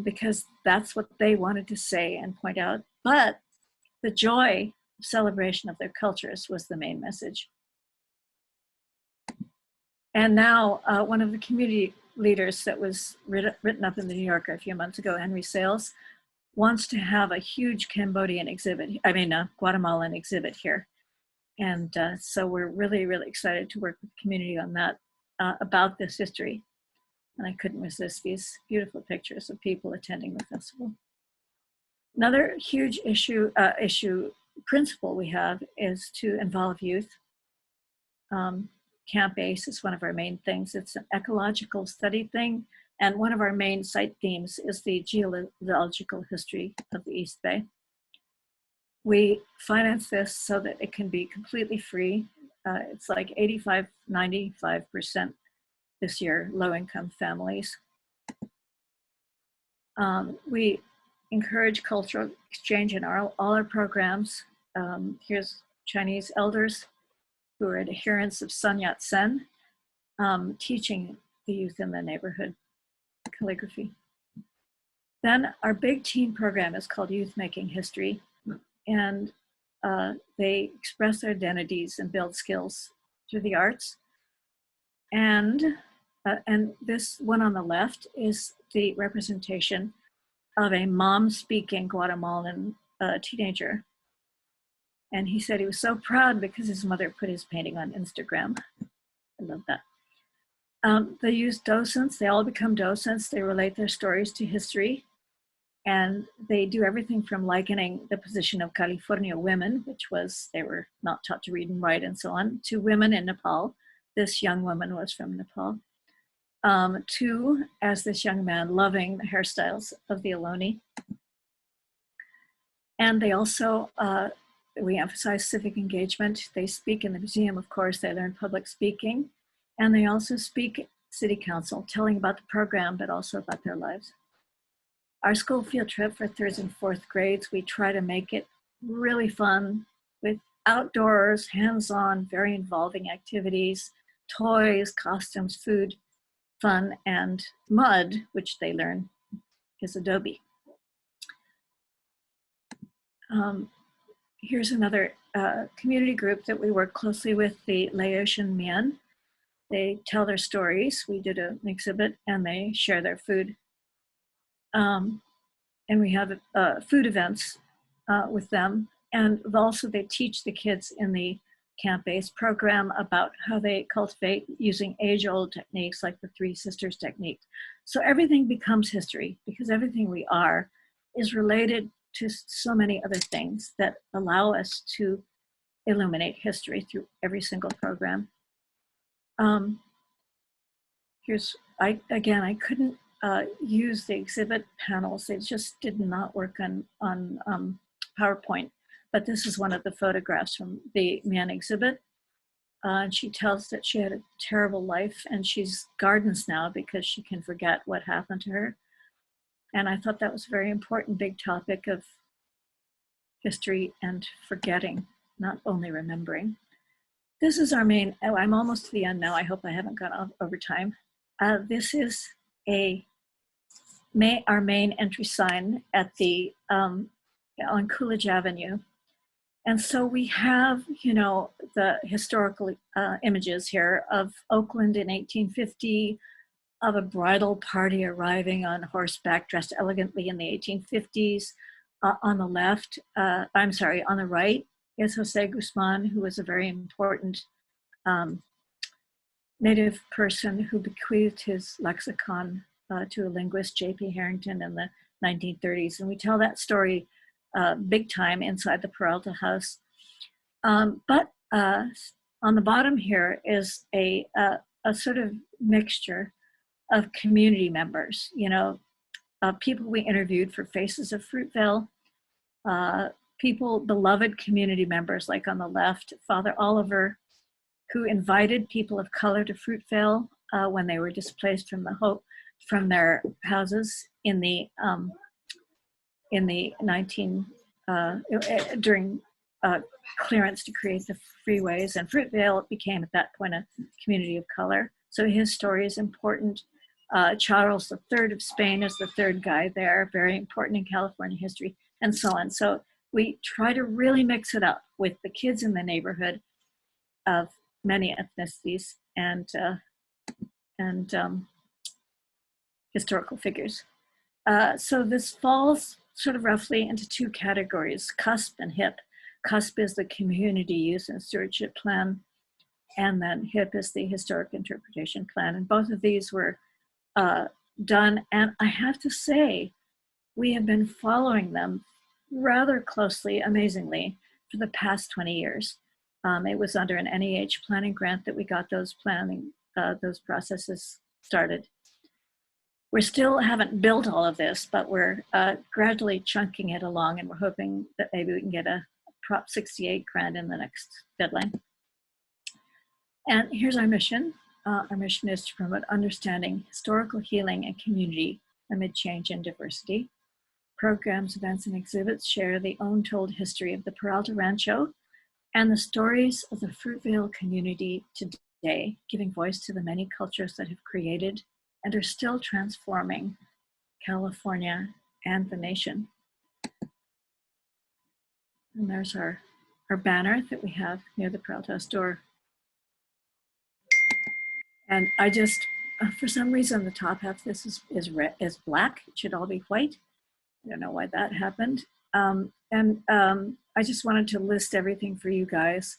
because that's what they wanted to say and point out. But the joy, celebration of their cultures was the main message. And now one of the community leaders that was written up in the New Yorker a few months ago, Henry Sales, wants to have a huge Guatemalan exhibit here. And so we're really, really excited to work with the community on that, about this history. And I couldn't resist these beautiful pictures of people attending the festival. Another huge principle we have is to involve youth. Camp ACE is one of our main things. It's an ecological study thing. And one of our main site themes is the geological history of the East Bay. We finance this so that it can be completely free. It's like 85, 95% this year, low-income families. We encourage cultural exchange in all our programs. Here's Chinese elders who are adherents of Sun Yat-sen, teaching the youth in the neighborhood calligraphy. Then our big teen program is called Youth Making History, and they express their identities and build skills through the arts. And this one on the left is the representation of a mom-speaking Guatemalan teenager. And he said he was so proud because his mother put his painting on Instagram. I love that. The youth docents, they all become docents. They relate their stories to history. And they do everything from likening the position of California women, which was they were not taught to read and write and so on, to women in Nepal. This young woman was from Nepal. To, as this young man, loving the hairstyles of the Ohlone. And they also, we emphasize civic engagement. They speak in the museum, of course, they learn public speaking. And they also speak at city council, telling about the program, but also about their lives. Our school field trip for 3rd and 4th grades, we try to make it really fun with outdoors, hands-on, very involving activities, toys, costumes, food, fun, and mud, which they learn is adobe. Here's another community group that we work closely with, the Laotian Men. They tell their stories. We did an exhibit and they share their food. And we have food events with them. And also they teach the kids in the camp-based program about how they cultivate using age-old techniques like the Three Sisters technique. So everything becomes history because everything we are is related to so many other things that allow us to illuminate history through every single program. I couldn't use the exhibit panels. They just did not work on PowerPoint. But this is one of the photographs from the Man exhibit. And she tells that she had a terrible life and she's gardens now because she can forget what happened to her. And I thought that was a very important big topic of history and forgetting, not only remembering. This is our main, I'm almost to the end now. I hope I haven't gone over time. This is our main entry sign at the, on Coolidge Avenue. And so we have, the historical images here of Oakland in 1850, of a bridal party arriving on horseback, dressed elegantly in the 1850s. On the left, on the right is Jose Guzman, who was a very important Native person who bequeathed his lexicon to a linguist, J.P. Harrington, in the 1930s. And we tell that story big time inside the Peralta house. But on the bottom here is a sort of mixture of community members, people we interviewed for Faces of Fruitvale, beloved community members, like on the left, Father Oliver, who invited people of color to Fruitvale when they were displaced from their houses during clearance to create the freeways, and Fruitvale became at that point a community of color. So his story is important. Charles III of Spain is the third guy there, very important in California history, and so on. So we try to really mix it up with the kids in the neighborhood of many ethnicities and historical figures. So this falls sort of roughly into two categories, CUSP and HIP. CUSP is the community use and stewardship plan, and then HIP is the historic interpretation plan. And both of these were done, and I have to say, we have been following them rather closely, amazingly, for the past 20 years. It was under an NEH planning grant that we got those processes started. We still haven't built all of this, but we're gradually chunking it along, and we're hoping that maybe we can get a Prop 68 grant in the next deadline. And here's our mission. Our mission is to promote understanding, historical healing, and community amid change and diversity. Programs, events, and exhibits share the untold history of the Peralta Rancho and the stories of the Fruitvale community today, giving voice to the many cultures that have created and are still transforming California and the nation. And there's our banner that we have near the Peralta store. And I just, for some reason, the top half of this is black. It should all be white. I don't know why that happened. I just wanted to list everything for you guys.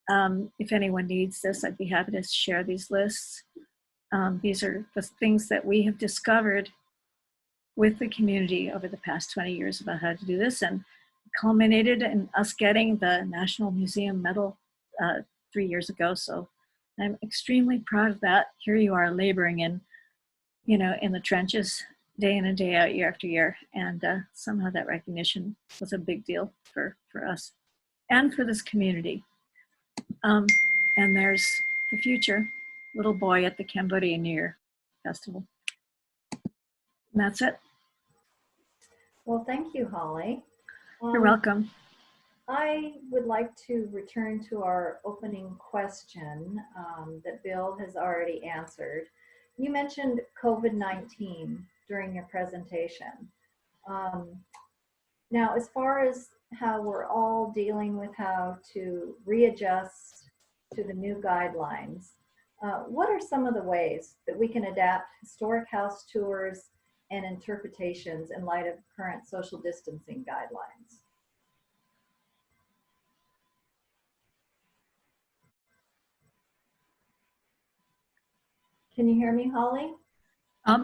If anyone needs this, I'd be happy to share these lists. These are the things that we have discovered with the community over the past 20 years about how to do this, and culminated in us getting the National Museum Medal 3 years ago. So I'm extremely proud of that. Here you are laboring in the trenches day in and day out, year after year. And somehow that recognition was a big deal for us and for this community. And there's the future little boy at the Cambodian New Year Festival. And that's it. Well, thank you, Holly. You're welcome. I would like to return to our opening question that Bill has already answered. You mentioned COVID-19 during your presentation. Now, as far as how we're all dealing with how to readjust to the new guidelines, what are some of the ways that we can adapt historic house tours and interpretations in light of current social distancing guidelines? Can you hear me, Holly?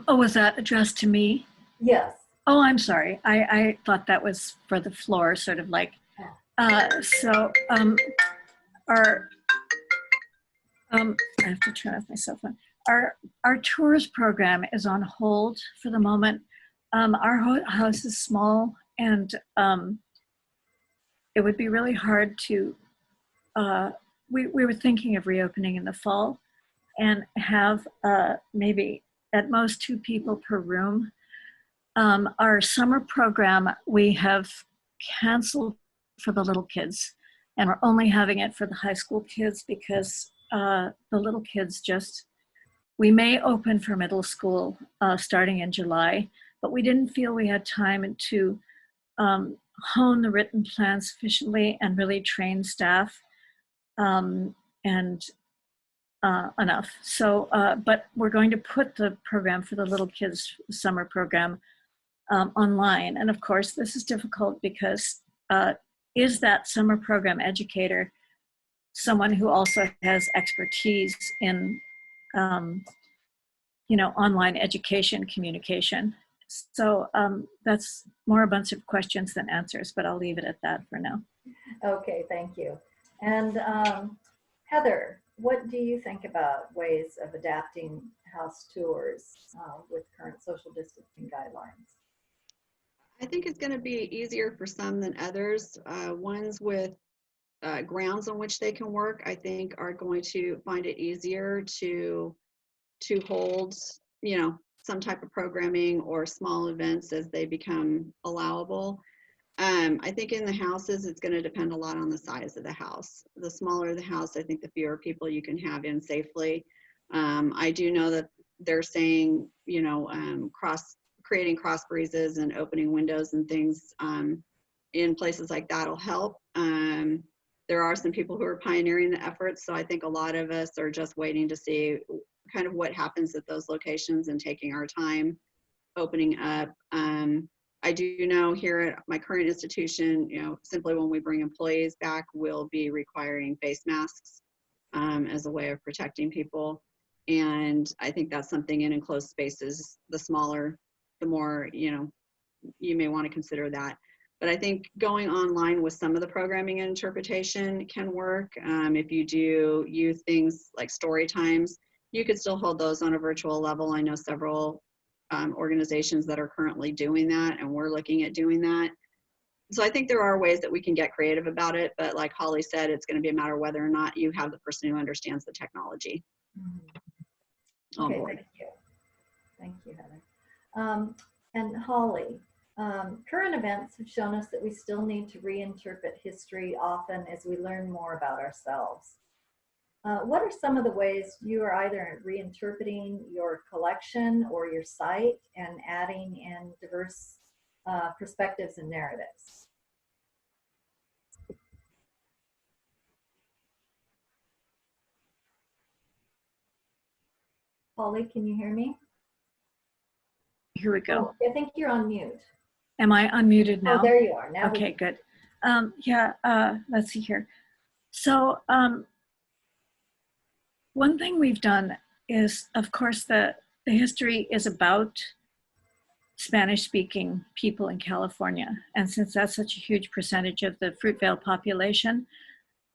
Was that addressed to me? Yes. Oh, I'm sorry. I thought that was for the floor, sort of like. I have to turn off my cell phone. Our tours program is on hold for the moment. Our house is small, and it would be really hard to. We were thinking of reopening in the fall, and have maybe at most 2 people per room. Our summer program, we have canceled for the little kids, and we're only having it for the high school kids because the little kids we may open for middle school starting in July, but we didn't feel we had time to hone the written plan sufficiently and really train staff enough. So, but we're going to put the program for the little kids summer program online. And of course, this is difficult because is that summer program educator someone who also has expertise in, online education communication? So that's more a bunch of questions than answers, but I'll leave it at that for now. Okay, thank you. And Heather, what do you think about ways of adapting house tours with current social distancing guidelines? I think it's going to be easier for some than others. Ones with grounds on which they can work, I think, are going to find it easier to hold, some type of programming or small events as they become allowable. I think in the houses, it's going to depend a lot on the size of the house. The smaller the house, I think the fewer people you can have in safely. I do know that they're saying, creating cross breezes and opening windows and things in places like that will help. There are some people who are pioneering the efforts, so I think a lot of us are just waiting to see kind of what happens at those locations and taking our time opening up. I do know here at my current institution, simply when we bring employees back, we'll be requiring face masks as a way of protecting people. And I think that's something in enclosed spaces, the smaller, the more, you may want to consider that. But I think going online with some of the programming and interpretation can work. If you do use things like story times, you could still hold those on a virtual level. I know several organizations that are currently doing that, and we're looking at doing that. So I think there are ways that we can get creative about it, but like Holly said, it's going to be a matter of whether or not you have the person who understands the technology on Okay, board. thank you. Thank you, Heather. And Holly, current events have shown us that we still need to reinterpret history often as we learn more about ourselves. What are some of the ways you are either reinterpreting your collection or your site and adding in diverse perspectives and narratives? Holly, can you hear me? Here we go. Oh, I think you're on mute. Am I unmuted now? Oh, there you are. Now Okay, good. Let's see here. So one thing we've done is, of course, the history is about Spanish-speaking people in California. And since that's such a huge percentage of the Fruitvale population,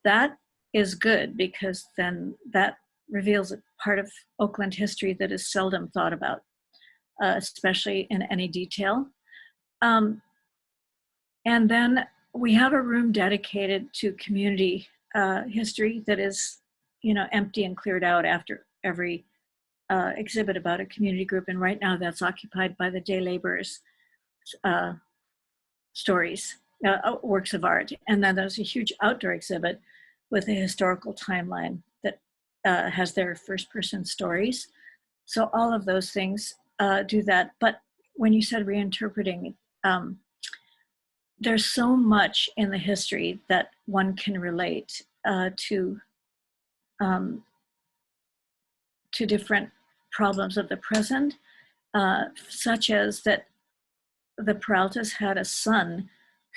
that is good because then that reveals a part of Oakland history that is seldom thought about, especially in any detail. And then we have a room dedicated to community history that is, empty and cleared out after every exhibit about a community group. And right now that's occupied by the day laborers' stories, works of art. And then there's a huge outdoor exhibit with a historical timeline that has their first-person stories. So all of those things do that. But when you said reinterpreting, there's so much in the history that one can relate to different problems of the present, such as that the Peraltas had a son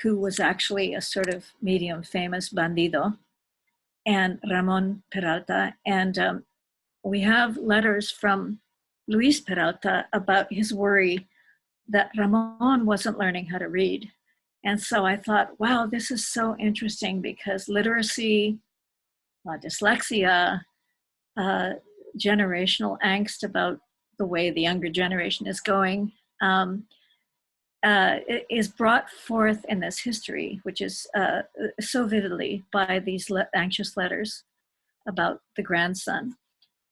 who was actually a sort of medium famous bandido, and Ramon Peralta. And we have letters from Luis Peralta about his worry that Ramon wasn't learning how to read. And so I thought, wow, this is so interesting because literacy, dyslexia, generational angst about the way the younger generation is going, is brought forth in this history, which is so vividly by these anxious letters about the grandson.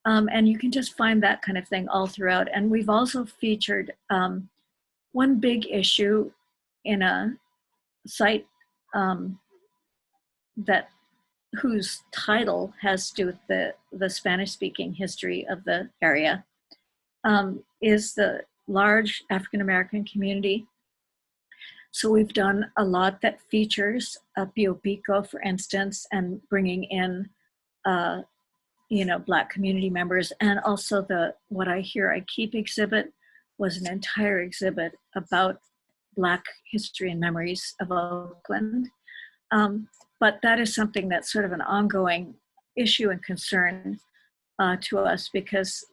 And you can just find that kind of thing all throughout. And we've also featured one big issue in a site whose title has to do with the Spanish-speaking history of the area, is the large African-American community. So we've done a lot that features Pio Pico, for instance, and bringing in Black community members. And also What I Hear I Keep exhibit was an entire exhibit about Black history and memories of Oakland. But that is something that's sort of an ongoing issue and concern to us because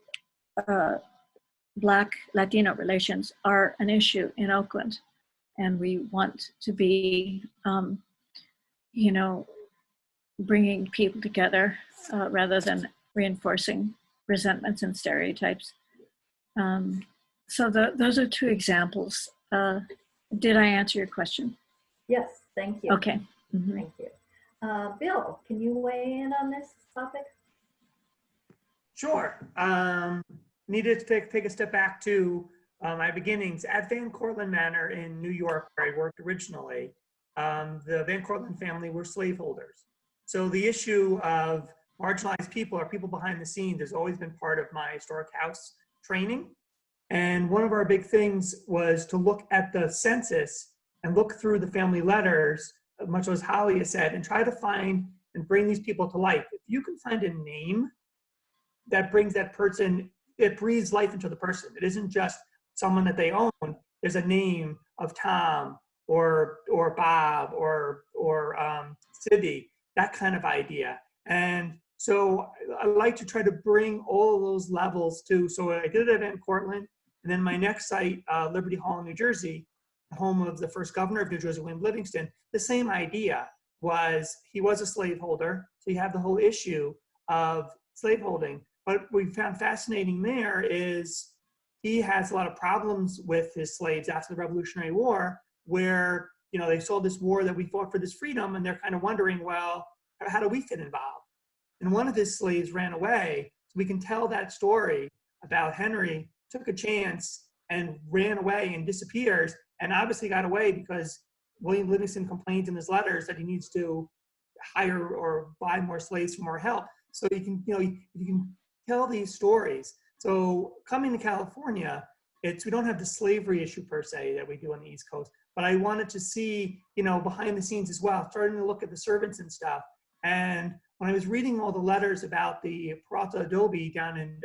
Black Latino relations are an issue in Oakland. And we want to be, bringing people together rather than reinforcing resentments and stereotypes. So those are two examples. Did I answer your question? Yes, thank you. Okay. Mm-hmm. Thank you. Bill, can you weigh in on this topic? Sure. Needed to take a step back to my beginnings at Van Cortlandt Manor in New York, where I worked originally. The Van Cortlandt family were slaveholders. So the issue of marginalized people or people behind the scenes has always been part of my historic house training. And one of our big things was to look at the census and look through the family letters, much as Holly has said, and try to find and bring these people to life. If you can find a name that brings that person, it breathes life into the person. It isn't just someone that they own. There's a name of Tom or Bob or Sydney, that kind of idea. And so I like to try to bring all of those levels to, so I did it at Van Cortlandt, and then my next site, Liberty Hall in New Jersey, home of the first governor of New Jersey, William Livingston. The same idea was he was a slaveholder, so you have the whole issue of slaveholding. But what we found fascinating there is he has a lot of problems with his slaves after the Revolutionary War, where they saw this war that we fought for this freedom, and they're kind of wondering, well, how do we fit involved? And one of his slaves ran away. So we can tell that story about Henry took a chance and ran away and disappears, and obviously got away because William Livingston complains in his letters that he needs to hire or buy more slaves for more help. So you can tell these stories. So coming to California, we don't have the slavery issue per se that we do on the East Coast, but I wanted to see, behind the scenes as well, starting to look at the servants and stuff. And when I was reading all the letters about the Peralta adobe down in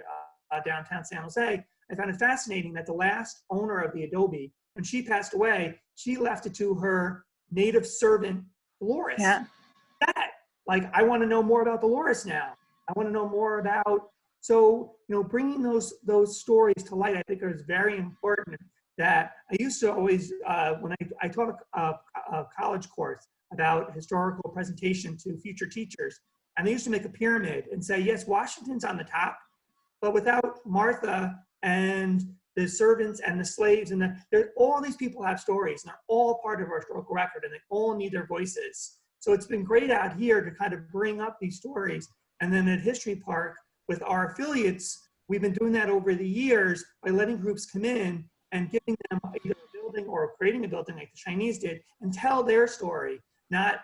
downtown San Jose, I found it fascinating that the last owner of the adobe, when she passed away, she left it to her native servant, Dolores. Yeah. I want to know more about Dolores now. I want to know more about, so, bringing those stories to light, I think is very important. That I used to always, when I taught a college course about historical presentation to future teachers, and they used to make a pyramid and say, yes, Washington's on the top, but without Martha and the servants and the slaves, and all these people have stories, and they're all part of our historical record, and they all need their voices. So it's been great out here to kind of bring up these stories. And then at History Park, with our affiliates, we've been doing that over the years by letting groups come in and giving them either a building or creating a building like the Chinese did and tell their story, not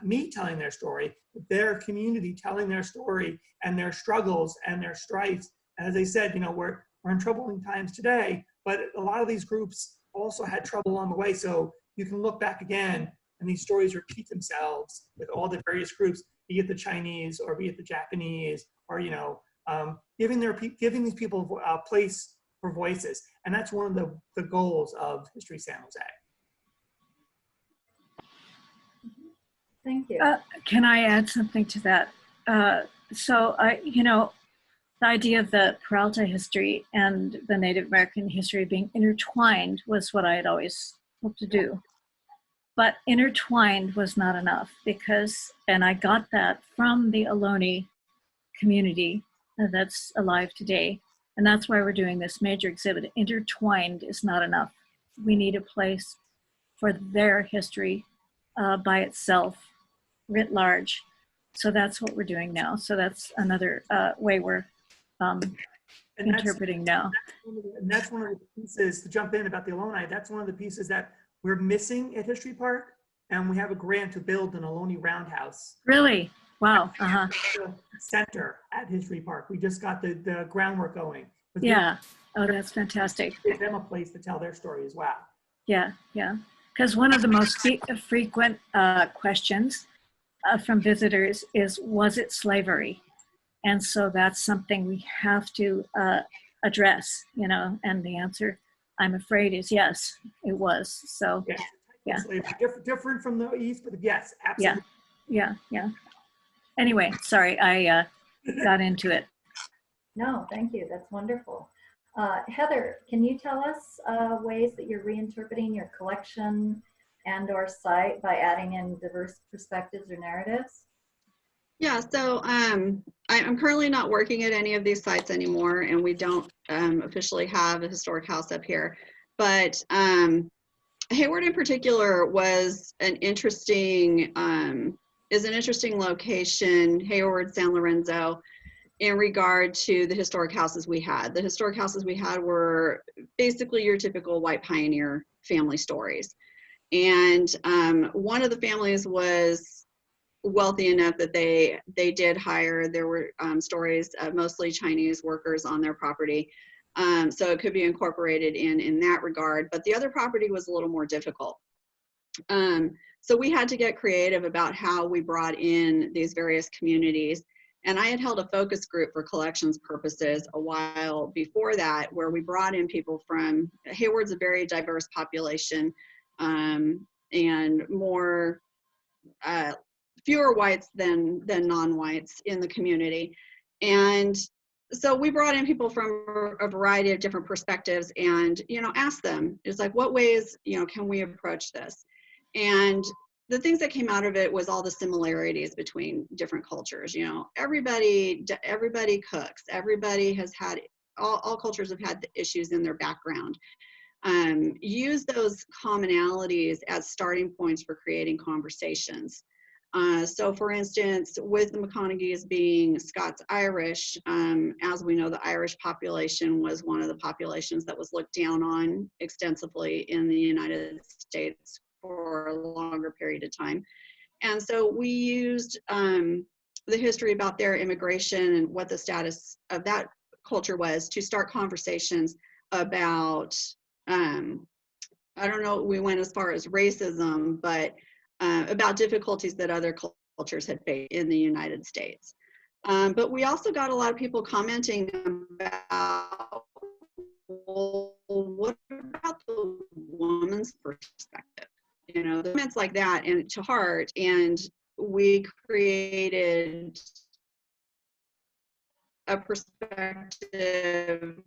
me telling their story, but their community telling their story and their struggles and their strifes. And as I said, we're in troubling times today, but a lot of these groups also had trouble along the way. So you can look back again and these stories repeat themselves with all the various groups, be it the Chinese or be it the Japanese, or giving these people a place for voices. And that's one of the goals of History San Jose. Thank you. Can I add something to that? The idea of the Peralta history and the Native American history being intertwined was what I had always hoped to do. But intertwined was not enough and I got that from the Ohlone community that's alive today. And that's why we're doing this major exhibit. Intertwined is not enough. We need a place for their history by itself, writ large. So that's what we're doing now. So that's another way we're interpreting now. And that's one of the pieces, to jump in about the Ohlone, that's one of the pieces that we're missing at History Park. And we have a grant to build an Ohlone roundhouse. Really? Wow. Center at History Park. We just got the groundwork going. Yeah. Oh, that's fantastic. Give them a place to tell their story as well. Yeah. Because one of the most frequent questions from visitors is, was it slavery? And so that's something we have to address, and the answer, I'm afraid, is yes, it was. So, yeah. Different from the East, but yes, absolutely. Yeah. Anyway, sorry, I got into it. No, thank you. That's wonderful. Heather, can you tell us ways that you're reinterpreting your collection and or site by adding in diverse perspectives or narratives? Yeah, so I'm currently not working at any of these sites anymore, and we don't officially have a historic house up here. But Hayward in particular was an interesting, is an interesting location, Hayward, San Lorenzo, in regard to the historic houses we had. The historic houses we had were basically your typical white pioneer family stories. And one of the families was wealthy enough that they did hire, there were stories of mostly Chinese workers on their property. So it could be incorporated in that regard, but the other property was a little more difficult. So we had to get creative about how we brought in these various communities. And I had held a focus group for collections purposes a while before that, where we brought in people from, Hayward's a very diverse population, and more, fewer whites than non-whites in the community. And so we brought in people from a variety of different perspectives and, asked them, it's like, what ways, can we approach this? And the things that came out of it was all the similarities between different cultures. Everybody cooks. Everybody has had, all cultures have had the issues in their background. Use those commonalities as starting points for creating conversations. So for instance, with the McConaugheys being Scots-Irish, as we know, the Irish population was one of the populations that was looked down on extensively in the United States for a longer period of time. And so we used the history about their immigration and what the status of that culture was to start conversations about, I don't know, we went as far as racism, but about difficulties that other cultures had faced in the United States. But we also got a lot of people commenting about, well, what about the woman's perspective? Comments like that and to heart. And we created a perspective,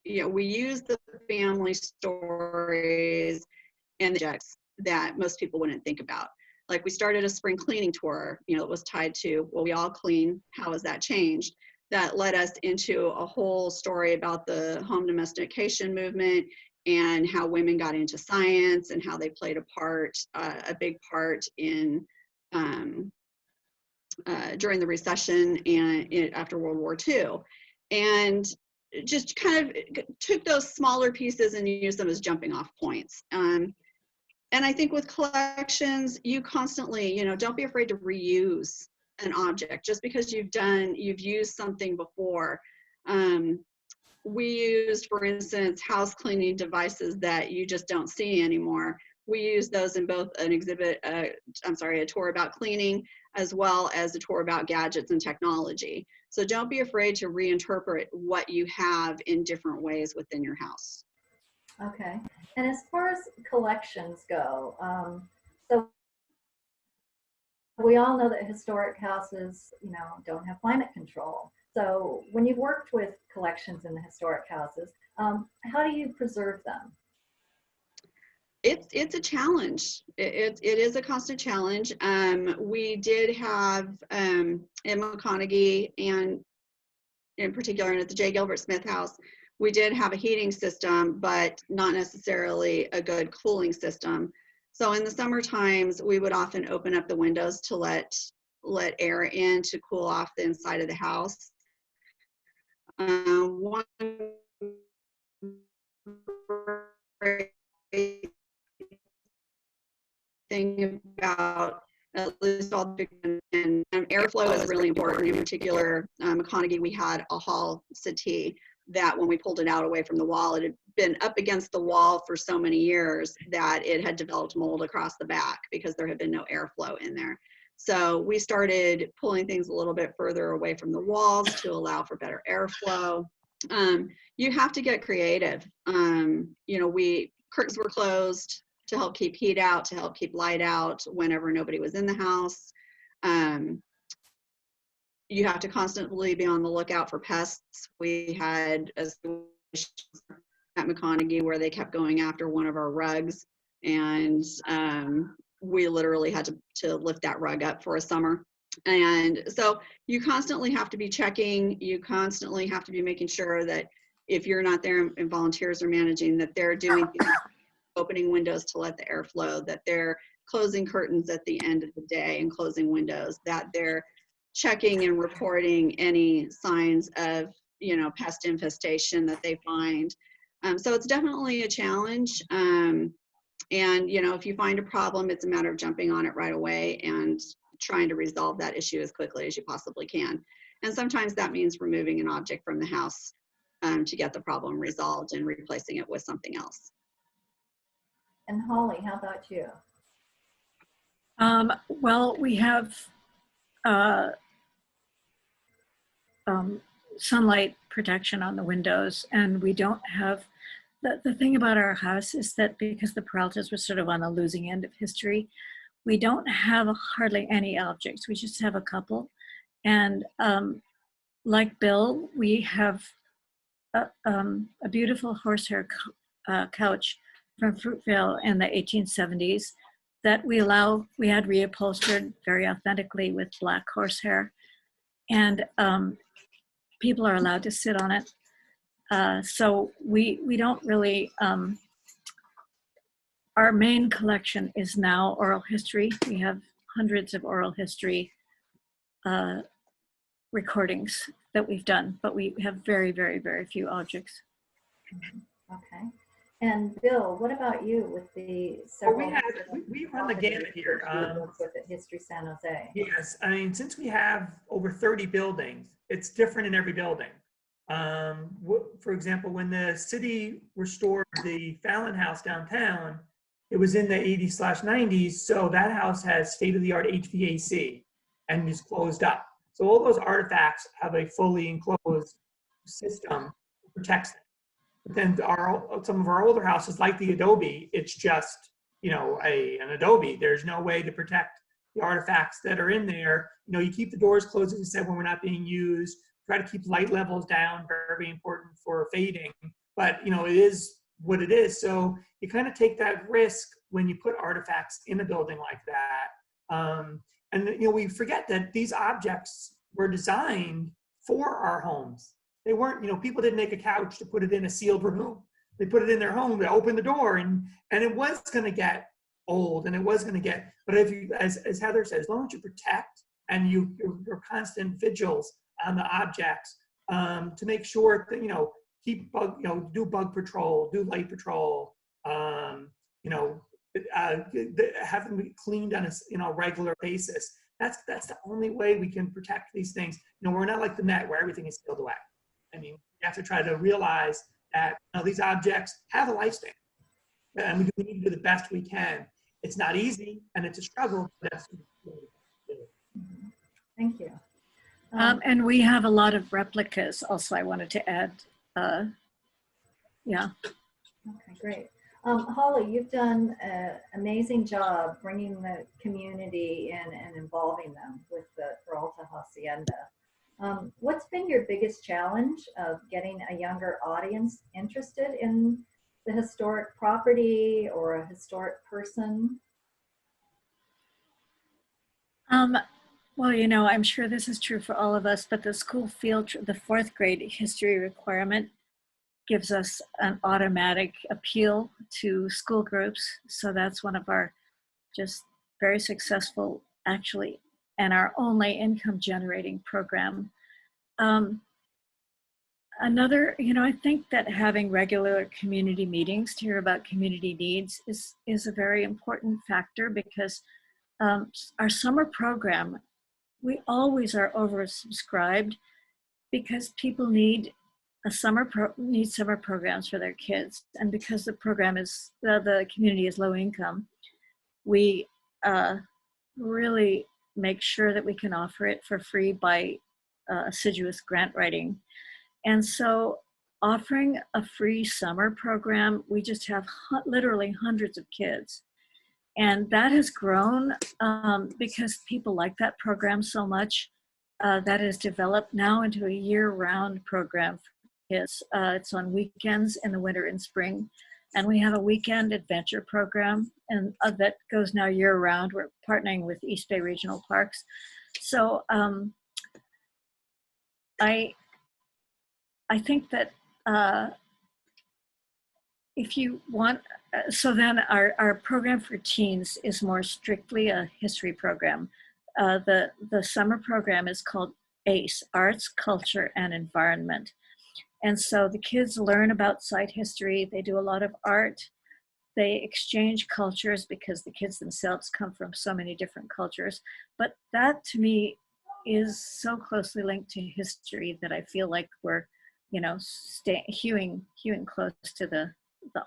we used the family stories and the objects that most people wouldn't think about. Like we started a spring cleaning tour, it was tied to, well, we all clean, how has that changed? That led us into a whole story about the home domestication movement and how women got into science and how they played a big part in during the recession and after World War II. And just kind of took those smaller pieces and used them as jumping off points. And I think with collections, you constantly, don't be afraid to reuse an object just because you've used something before. We used, for instance, house cleaning devices that you just don't see anymore. We use those in both an exhibit, a tour about cleaning, as well as a tour about gadgets and technology. So don't be afraid to reinterpret what you have in different ways within your house. Okay. And as far as collections go, so we all know that historic houses, don't have climate control. So when you've worked with collections in the historic houses, how do you preserve them? It's a challenge. It is a constant challenge. We did have in McConaughy and in particular and at the J. Gilbert Smith House, we did have a heating system, but not necessarily a good cooling system. So in the summer times, we would often open up the windows to let air in to cool off the inside of the house. One thing about at least all the and airflow is really important. In particular, McConaughy, we had a hall settee that when we pulled it out away from the wall, it had been up against the wall for so many years that it had developed mold across the back because there had been no airflow in there. So we started pulling things a little bit further away from the walls to allow for better airflow. You have to get creative. Curtains were closed to help keep heat out, to help keep light out whenever nobody was in the house. You have to constantly be on the lookout for pests. We had a situation at McConaughy where they kept going after one of our rugs, and we literally had to lift that rug up for a summer. And so you constantly have to be checking, you constantly have to be making sure that if you're not there and volunteers are managing, that they're doing things, opening windows to let the air flow, that they're closing curtains at the end of the day and closing windows, that they're checking and reporting any signs of, pest infestation that they find. So it's definitely a challenge. And, if you find a problem, it's a matter of jumping on it right away and trying to resolve that issue as quickly as you possibly can. And sometimes that means removing an object from the house to get the problem resolved and replacing it with something else. And Holly, how about you? Well, we have sunlight protection on the windows, and we don't have, the thing about our house is that because the Peraltas were sort of on the losing end of history, we don't have hardly any objects. We just have a couple. And like Bill, we have a beautiful horsehair couch from Fruitvale in the 1870s that we had reupholstered very authentically with black horsehair. And people are allowed to sit on it. So we don't really, our main collection is now oral history. We have hundreds of oral history recordings that we've done, but we have very, very, very few objects. Okay. And Bill, what about you with the Well, several? we run the gamut here. With the History San Jose. Yes, I mean, since we have over 30 buildings, it's different in every building. For example, when the city restored the Fallon House downtown, it was in the 80s/90s, so that house has state-of-the-art HVAC and is closed up. So all those artifacts have a fully enclosed system that protects them. But then some of our older houses, like the Adobe, it's just, you know, an Adobe. There's no way to protect the artifacts that are in there. You know, you keep the doors closed, as you said, when we're not being used. Try to keep light levels down, very important for fading. But, you know, it is what it is. So you kind of take that risk when you put artifacts in a building like that. And, you know, we forget that these objects were designed for our homes. They weren't, you know, people didn't make a couch to put it in a sealed room. They put it in their home to open the door, and it was going to get old, and it was going to get, but if you, as Heather says, as long as you protect and your constant vigils on the objects to make sure that, you know, do bug patrol, do light patrol, you know, have them be cleaned on a regular basis. That's the only way we can protect these things. You know, we're not like the Met where everything is sealed away. I mean, we have to try to realize that, you know, these objects have a lifespan, and we need to do the best we can. It's not easy, and it's a struggle. But that's Thank you. And we have a lot of replicas also, I wanted to add. Yeah. Okay, great. Holly, you've done an amazing job bringing the community in and involving them with the Peralta Hacienda. What's been your biggest challenge of getting a younger audience interested in the historic property or a historic person? Well, you know, I'm sure this is true for all of us, but the school field, the 4th grade history requirement gives us an automatic appeal to school groups. So that's one of our just very successful, actually, and our only income generating program. Another, you know, I think that having regular community meetings to hear about community needs is a very important factor, because our summer program, we always are oversubscribed because people need summer programs for their kids, and because the program is the community is low income, we really make sure that we can offer it for free by assiduous grant writing. And so offering a free summer program, we just have literally hundreds of kids. And that has grown because people like that program so much. That is developed now into a year-round program for kids. It's on weekends in the winter and spring. And we have a weekend adventure program, and that goes now year-round. We're partnering with East Bay Regional Parks. So I think that if you want, so then our program for teens is more strictly a history program. The summer program is called ACE, Arts, Culture, and Environment. And so the kids learn about site history. They do a lot of art. They exchange cultures because the kids themselves come from so many different cultures. But that to me is so closely linked to history that I feel like we're, you know, hewing close to the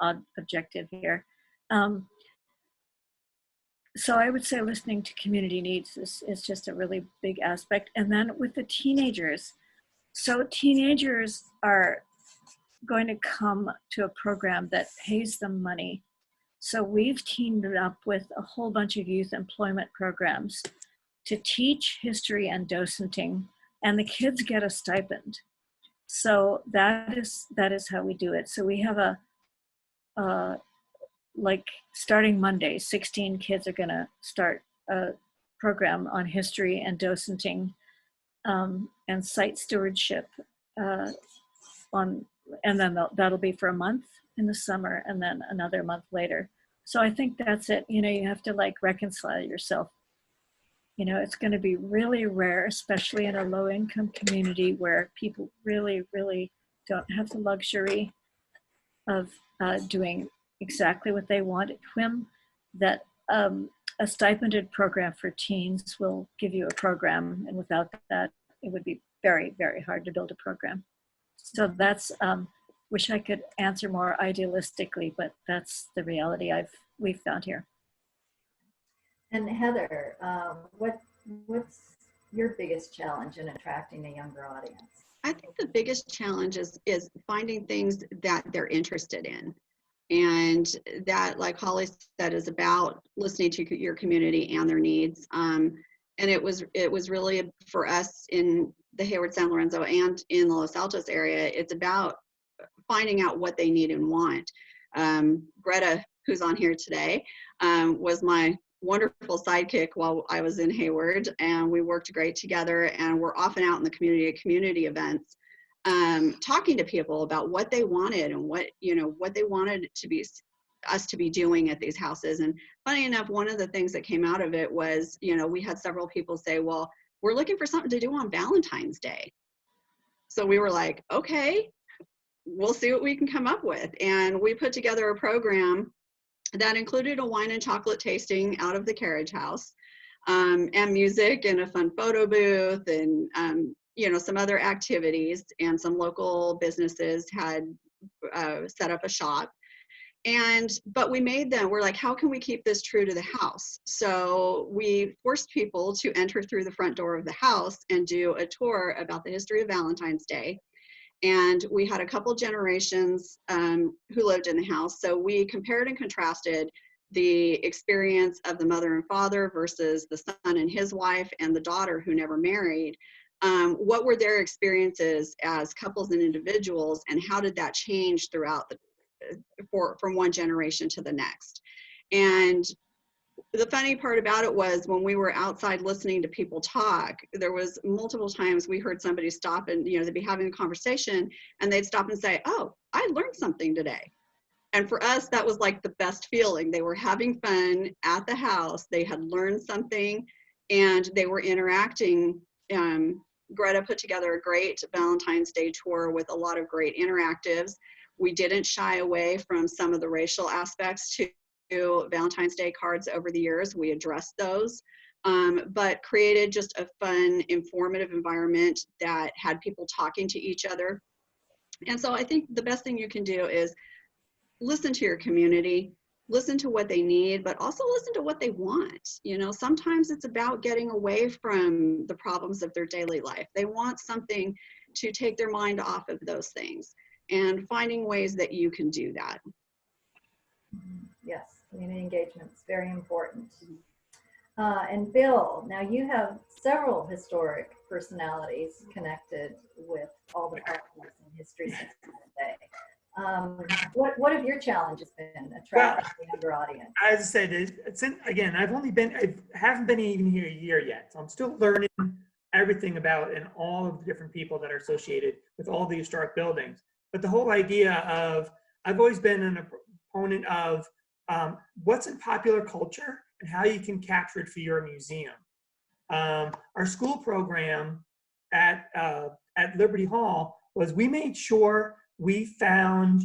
odd objective here. So I would say listening to community needs is just a really big aspect. And then with the teenagers, so teenagers are going to come to a program that pays them money. So we've teamed up with a whole bunch of youth employment programs to teach history and docenting and the kids get a stipend. So that is how we do it. So we have like starting Monday, 16 kids are gonna start a program on history and docenting and site stewardship and then that'll be for a month in the summer and then another month later. So I think that's it. You know, you have to like reconcile yourself. You know, it's going to be really rare, especially in a low income community where people really, really don't have the luxury of doing exactly what they want at whim, that a stipended program for teens will give you a program. And without that, it would be very, very hard to build a program. So that's, wish I could answer more idealistically, but that's the reality we've found here. And Heather, what's your biggest challenge in attracting a younger audience? I think the biggest challenge is finding things that they're interested in. And that, like Holly said, is about listening to your community and their needs. And it was really for us in the Hayward, San Lorenzo, and in the Los Altos area, it's about finding out what they need and want. Greta, who's on here today, was my wonderful sidekick while I was in Hayward, and we worked great together, and we're often out in the community at community events, talking to people about what they wanted and what they wanted to be us to be doing at these houses. And funny enough, one of the things that came out of it was, we had several people say, well, we're looking for something to do on Valentine's Day. So we were like, okay, we'll see what we can come up with. And we put together a program that included a wine and chocolate tasting out of the carriage house, and music and a fun photo booth, and some other activities, and some local businesses had set up a shop. But we made them, we're like, how can we keep this true to the house? So we forced people to enter through the front door of the house and do a tour about the history of Valentine's Day. And we had a couple generations who lived in the house. So we compared and contrasted the experience of the mother and father versus the son and his wife and the daughter who never married. What were their experiences as couples and individuals, and how did that change throughout from one generation to the next? And the funny part about it was, when we were outside listening to people talk, there was multiple times we heard somebody stop and, they'd be having a conversation and they'd stop and say, oh, I learned something today. And for us, that was like the best feeling. They were having fun at the house. They had learned something and they were interacting. Greta put together a great Valentine's Day tour with a lot of great interactives. We didn't shy away from some of the racial aspects to Valentine's Day cards over the years. We addressed those, but created just a fun, informative environment that had people talking to each other. And so I think the best thing you can do is listen to your community, listen to what they need, but also listen to what they want. Sometimes it's about getting away from the problems of their daily life. They want something to take their mind off of those things, and finding ways that you can do that. Yes, community engagement is very important. And Bill, now you have several historic personalities connected with all the partners in history since today. What have your challenges been attracting the younger audience? As I said, again, I haven't been even here a year yet, so I'm still learning everything about and all of the different people that are associated with all the historic buildings. But the whole idea of, I've always been an opponent of what's in popular culture and how you can capture it for your museum. Our school program at Liberty Hall was, we made sure we found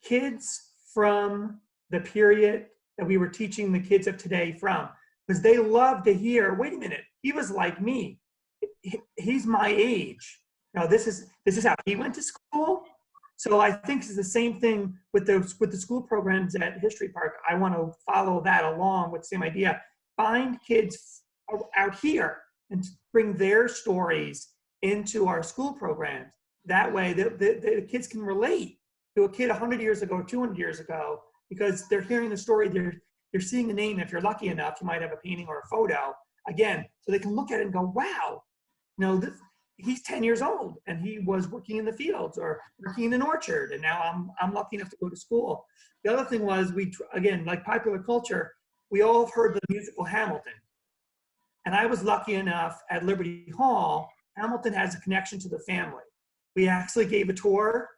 kids from the period that we were teaching the kids of today from, because they love to hear, wait a minute, he was like me. He's my age. Now this is how he went to school. So I think it's the same thing with the school programs at History Park. I want to follow that along with the same idea. Find kids out here and bring their stories into our school programs. That way the kids can relate to a kid 100 years ago, 200 years ago, because they're hearing the story, they're seeing the name. If you're lucky enough, you might have a painting or a photo, again, so they can look at it and go, wow, he's 10 years old and he was working in the fields or working in an orchard, and now I'm lucky enough to go to school. The other thing was, again, like popular culture, we all have heard the musical Hamilton. And I was lucky enough at Liberty Hall, Hamilton has a connection to the family. We actually gave a tour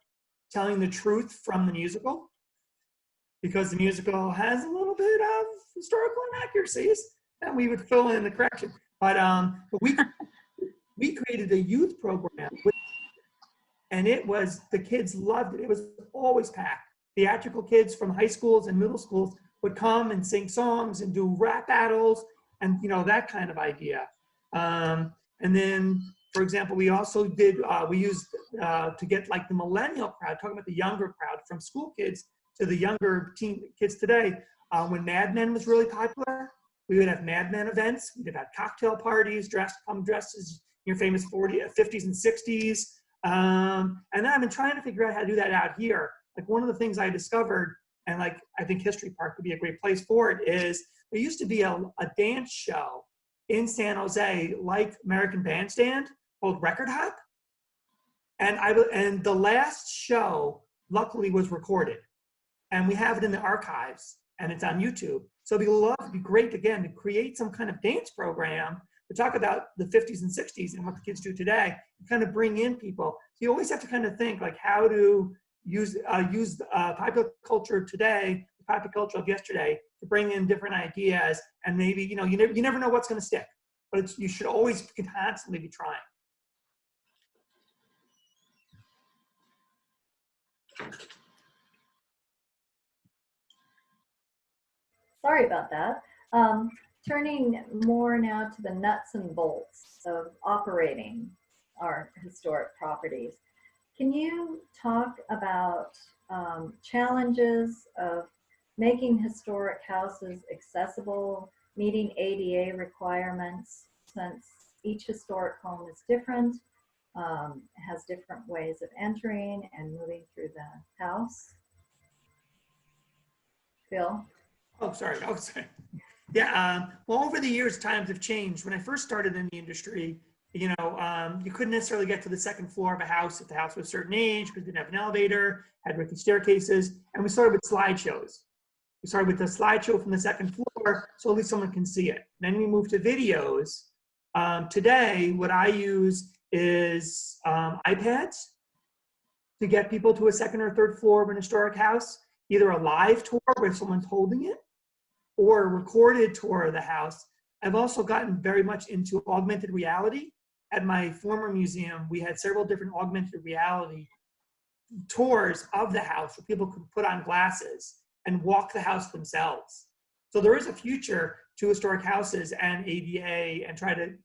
telling the truth from the musical, because the musical has a little bit of historical inaccuracies, and we would fill in the correction. But we created a youth program, and the kids loved it. It was always packed. Theatrical kids from high schools and middle schools would come and sing songs and do rap battles and, you know, that kind of idea. And then, for example, we also did, we used to get like the millennial crowd, talking about the younger crowd, from school kids to the younger teen kids today. When Mad Men was really popular, we would have Mad Men events. We'd have cocktail parties, dressed as your famous 50s and 60s. And then I've been trying to figure out how to do that out here. Like, one of the things I discovered, and like I think History Park would be a great place for it, is there used to be a dance show in San Jose, like American Bandstand, called Record Hop. And the last show, luckily, was recorded. And we have it in the archives, and it's on YouTube. So it'd be great, again, to create some kind of dance program to talk about the 50s and 60s and what the kids do today, and kind of bring in people. So you always have to kind of think like how to use popular culture today, popular culture of yesterday, to bring in different ideas. And maybe, you know, you never know what's going to stick, but you should always constantly be trying. Sorry about that. Turning more now to the nuts and bolts of operating our historic properties. Can you talk about challenges of making historic houses accessible, meeting ADA requirements, since each historic home is different, has different ways of entering and moving through the house? Bill? Oh, sorry. Yeah, well, over the years, times have changed. When I first started in the industry, you know, you couldn't necessarily get to the second floor of a house if the house was a certain age, because it didn't have an elevator, had rickety staircases, and we started with slideshows. We started with the slideshow from the second floor, so at least someone can see it. Then we moved to videos. Today, what I use is iPads to get people to a second or third floor of an historic house, either a live tour where someone's holding it, or a recorded tour of the house. I've also gotten very much into augmented reality. At my former museum, we had several different augmented reality tours of the house where people could put on glasses and walk the house themselves. So there is a future to historic houses and ADA, and try to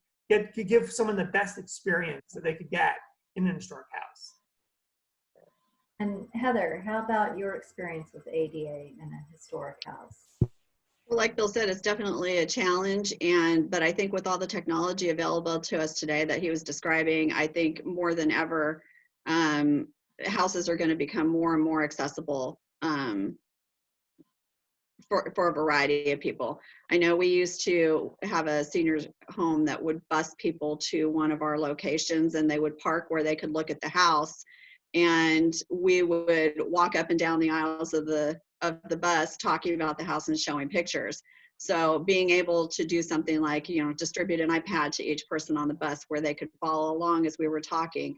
give someone the best experience that they could get in an historic house. And Heather, how about your experience with ADA in a historic house? Well, like Bill said, it's definitely a challenge, but I think with all the technology available to us today that he was describing, I think more than ever, houses are going to become more and more accessible for a variety of people. I know we used to have a seniors home that would bus people to one of our locations, and they would park where they could look at the house, and we would walk up and down the aisles of the bus talking about the house and showing pictures. So being able to do something like, you know, distribute an iPad to each person on the bus where they could follow along as we were talking,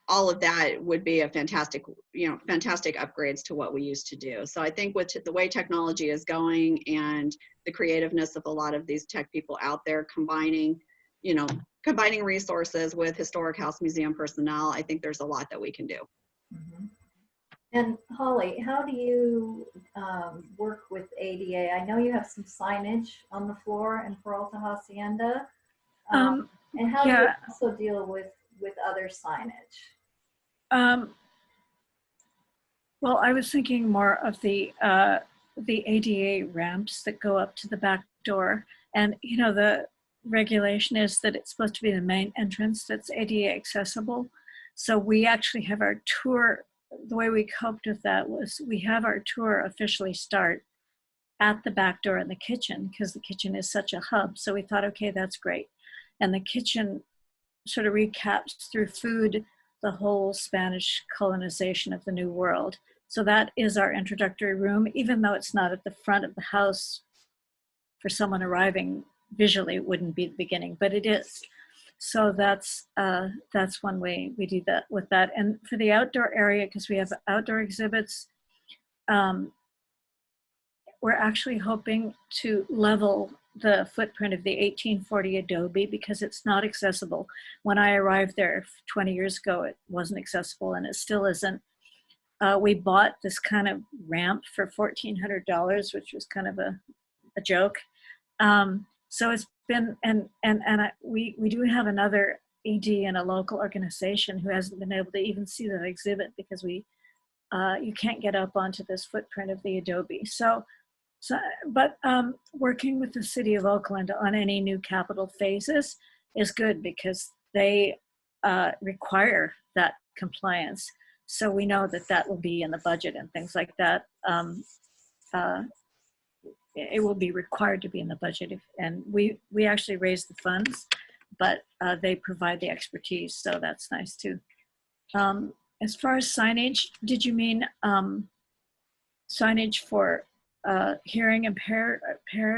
all of that would be a fantastic upgrades to what we used to do. So I think with the way technology is going and the creativeness of a lot of these tech people out there combining resources with historic house museum personnel, I think there's a lot that we can do. Mm-hmm. And Holly, how do you work with ADA? I know you have some signage on the floor in Peralta Hacienda. And how do you also deal with other signage? Well, I was thinking more of the ADA ramps that go up to the back door. And, you know, the regulation is that it's supposed to be the main entrance that's ADA accessible. So we actually have our tour. The way we coped with that was we have our tour officially start at the back door in the kitchen, because the kitchen is such a hub. So we thought, okay, that's great. And the kitchen sort of recaps through food the whole Spanish colonization of the New World. So that is our introductory room, even though it's not at the front of the house. For someone arriving visually, it wouldn't be the beginning, but it is. So that's one way we do that with that. And for the outdoor area, because we have outdoor exhibits, we're actually hoping to level the footprint of the 1840 adobe because it's not accessible. When I arrived there 20 years ago, it wasn't accessible and it still isn't. We bought this kind of ramp for $1,400, which was kind of a joke. So it's been, we do have another ED in a local organization who hasn't been able to even see that exhibit because you can't get up onto this footprint of the adobe. But working with the city of Oakland on any new capital phases is good because they require that compliance. So we know that that will be in the budget and things like that. It will be required to be in the budget. And we actually raise the funds, but they provide the expertise. So that's nice too. As far as signage, did you mean signage for hearing impaired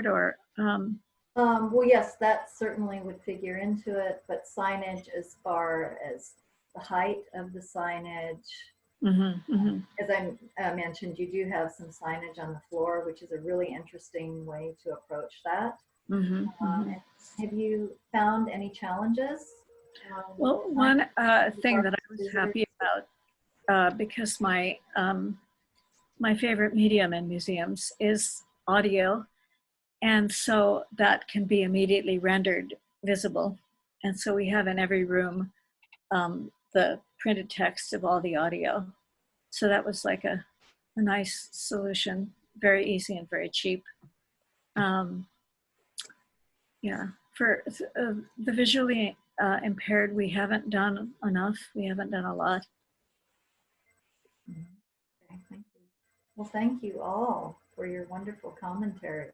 or? Well, yes, that certainly would figure into it, but signage as far as the height of the signage. As I mentioned, you do have some signage on the floor, which is a really interesting way to approach that. Have you found any challenges? Well, one thing that I was happy about, because my favorite medium in museums is audio, and so that can be immediately rendered visible. And so we have in every room the printed text of all the audio. So that was like a nice solution, very easy and very cheap. Yeah, for the visually impaired, we haven't done enough. We haven't done a lot. Okay, thank you. Well, thank you all for your wonderful commentary.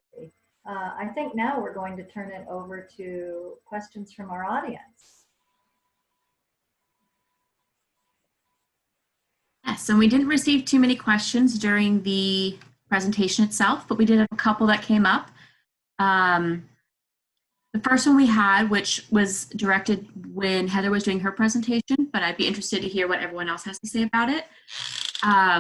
I think now we're going to turn it over to questions from our audience. Yes, and we didn't receive too many questions during the presentation itself, but we did have a couple that came up. The first one we had, which was directed when Heather was doing her presentation, but I'd be interested to hear what everyone else has to say about it.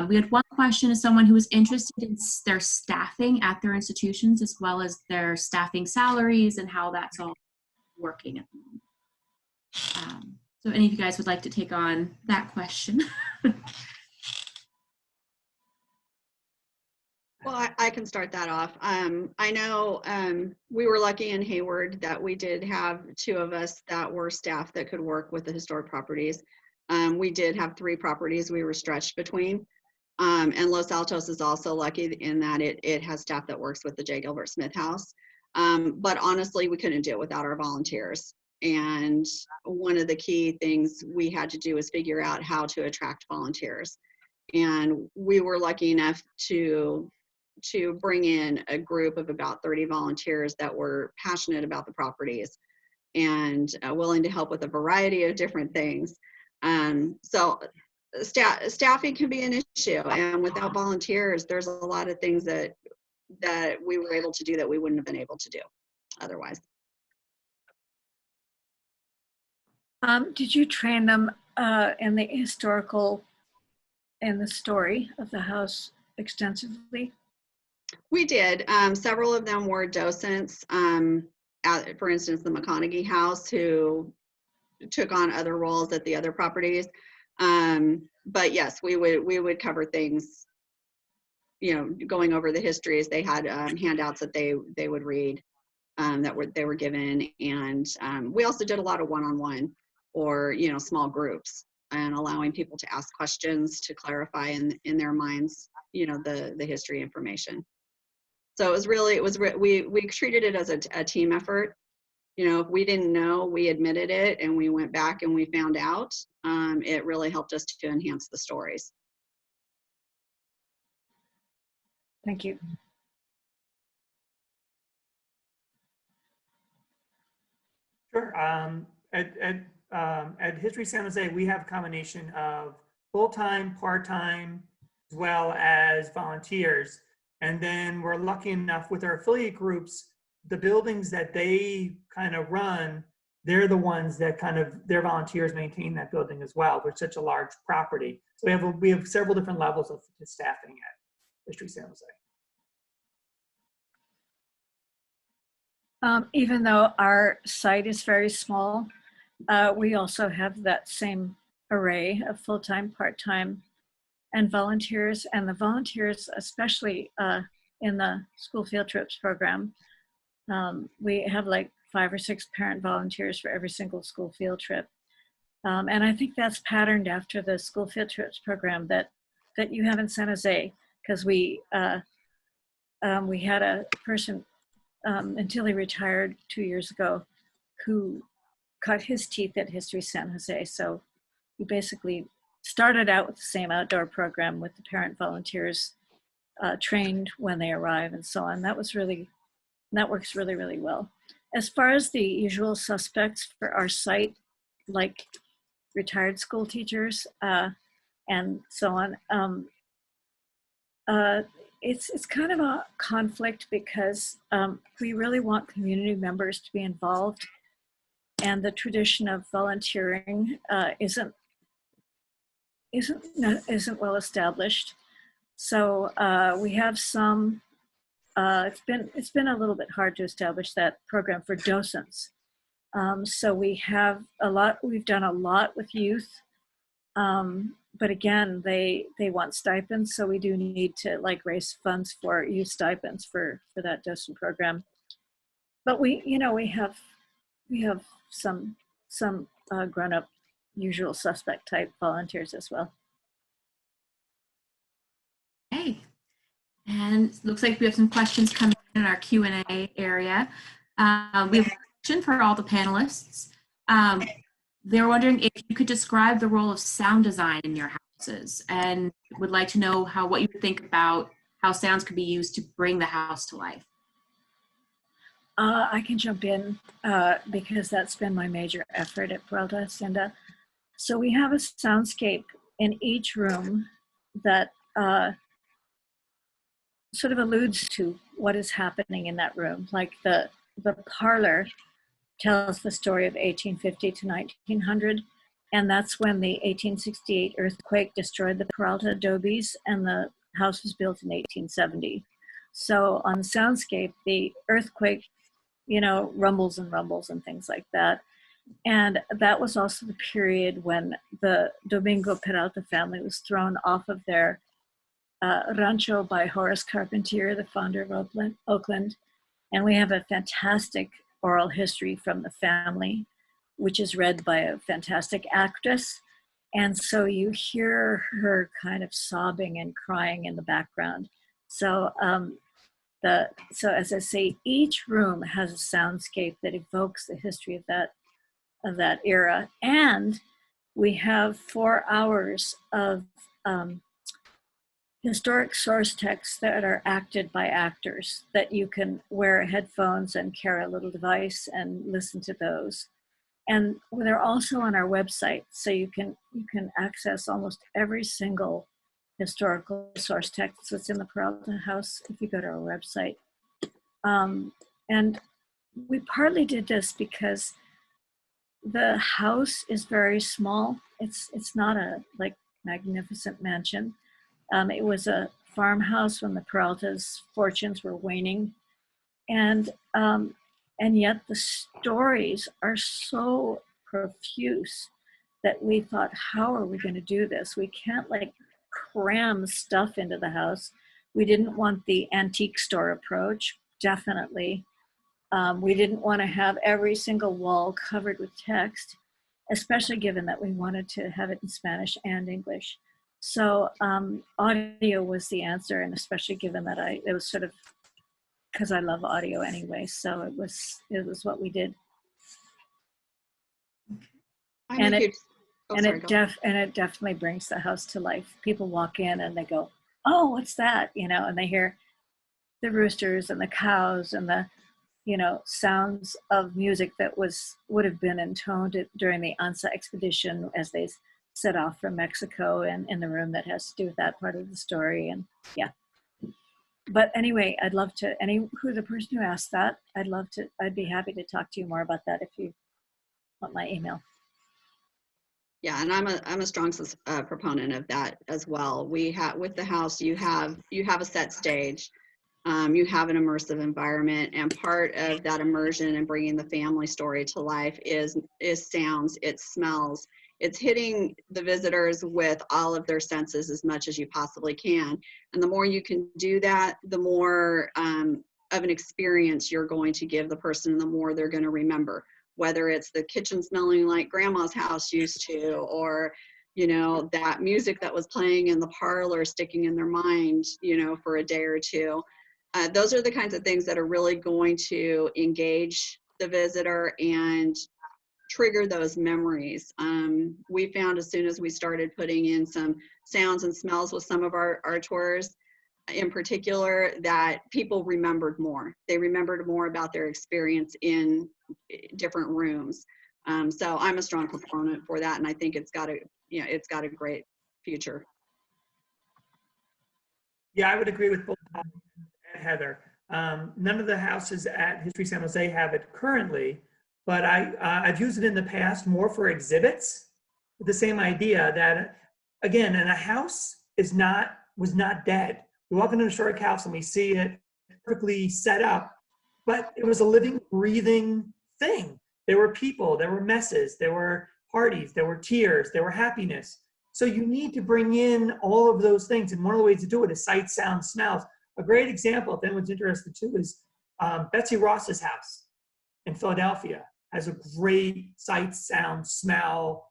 We had one question as someone who was interested in their staffing at their institutions, as well as their staffing salaries and how that's all working at the moment. So any of you guys would like to take on that question? Well, I can start that off. I know we were lucky in Hayward that we did have 2 of us that were staff that could work with the historic properties. We did have 3 properties we were stretched between. And Los Altos is also lucky in that it has staff that works with the J. Gilbert Smith House. But honestly, we couldn't do it without our volunteers. And one of the key things we had to do was figure out how to attract volunteers. And we were lucky enough to bring in a group of about 30 volunteers that were passionate about the properties and willing to help with a variety of different things. So staffing can be an issue, and without volunteers, there's a lot of things that we were able to do that we wouldn't have been able to do otherwise. Did you train them in the historical and the story of the house extensively? We did. Several of them were docents, for instance, the McConaughey House, who took on other roles at the other properties. But yes, we would cover things, going over the histories. They had handouts that they would read they were given, and we also did a lot of one-on-one or small groups, and allowing people to ask questions to clarify in their minds the history information. So we treated it as a team effort. If we didn't know, we admitted it and we went back and we found out. It really helped us to enhance the stories. Thank you. Sure. At at History San Jose, we have a combination of full-time, part-time, as well as volunteers. And then we're lucky enough with our affiliate groups, the buildings that they kind of run, they're the ones that kind of, their volunteers maintain that building as well. We're such a large property. So we have several different levels of staffing at History San Jose. Even though our site is very small, we also have that same array of full-time, part-time, and volunteers. And the volunteers, especially in the school field trips program, we have like 5 or 6 parent volunteers for every single school field trip. And I think that's patterned after the school field trips program that you have in San Jose, because we had a person until he retired 2 years ago who cut his teeth at History San Jose. So we basically started out with the same outdoor program with the parent volunteers trained when they arrive and so on. That works really, really well. As far as the usual suspects for our site, like retired school teachers and so on, it's kind of a conflict because we really want community members to be involved, and the tradition of volunteering isn't well established. So we have some. It's been a little bit hard to establish that program for docents. So we've done a lot with youth, but again, they want stipends, so we do need to like raise funds for youth stipends for that docent program. But we have some grown-up usual suspect type volunteers as well. Okay. And it looks like we have some questions coming in our Q&A area. We have a question for all the panelists. They were wondering if you could describe the role of sound design in your houses, and would like to know what you would think about how sounds could be used to bring the house to life. I can jump in because that's been my major effort at Peralta Hacienda. So we have a soundscape in each room that sort of alludes to what is happening in that room. Like the parlor tells the story of 1850 to 1900, and that's when the 1868 earthquake destroyed the Peralta adobes, and the house was built in 1870. So on the soundscape, the earthquake, rumbles and things like that. And that was also the period when the Domingo Peralta family was thrown off of their rancho by Horace Carpentier, the founder of Oakland. And we have a fantastic oral history from the family, which is read by a fantastic actress. And so you hear her kind of sobbing and crying in the background. So so as I say, each room has a soundscape that evokes the history of that era. And we have 4 hours of historic source texts that are acted by actors that you can wear headphones and carry a little device and listen to those. And they're also on our website, so you can access almost every single historical source text that's in the Peralta house if you go to our website. And we partly did this because the house is very small. It's not a magnificent mansion. It was a farmhouse when the Peralta's fortunes were waning, and yet the stories are so profuse that we thought, how are we going to do this? We can't cram stuff into the house. We didn't want the antique store approach, definitely. We didn't want to have every single wall covered with text, especially given that we wanted to have it in Spanish and English. So audio was the answer, and especially given that it was sort of because I love audio anyway, so it was what we did. It definitely brings the house to life. People walk in and they go, "Oh, what's that?" And they hear the roosters and the cows and the sounds of music that would have been intoned during the Anza expedition as they set off from Mexico, and in the room that has to do with that part of the story. And yeah. But anyway, I'd love to, the person who asked that, I'd be happy to talk to you more about that if you want my email. Yeah, and I'm a strong proponent of that as well. We have, with the house, you have a set stage, you have an immersive environment, and part of that immersion and bringing the family story to life is sounds, it's smells, it's hitting the visitors with all of their senses as much as you possibly can. And the more you can do that, the more of an experience you're going to give the person, the more they're going to remember. Whether it's the kitchen smelling like grandma's house used to, or, that music that was playing in the parlor sticking in their mind, for a day or two. Those are the kinds of things that are really going to engage the visitor and trigger those memories. We found as soon as we started putting in some sounds and smells with some of our tours, in particular, that people remembered more. They remembered more about their experience in different rooms. So I'm a strong proponent for that, and I think it's got a great future. Yeah, I would agree with both Tom and Heather. None of the houses at History San Jose have it currently, but I've used it in the past more for exhibits, with the same idea that, again, and a house was not dead. We walk into a historic house and we see it perfectly set up, but it was a living, breathing thing. There were people, there were messes, there were parties, there were tears, there were happiness. So you need to bring in all of those things, and one of the ways to do it is sight, sound, smells. A great example, if anyone's interested too, is Betsy Ross's house in Philadelphia. Has a great sight, sound, smell.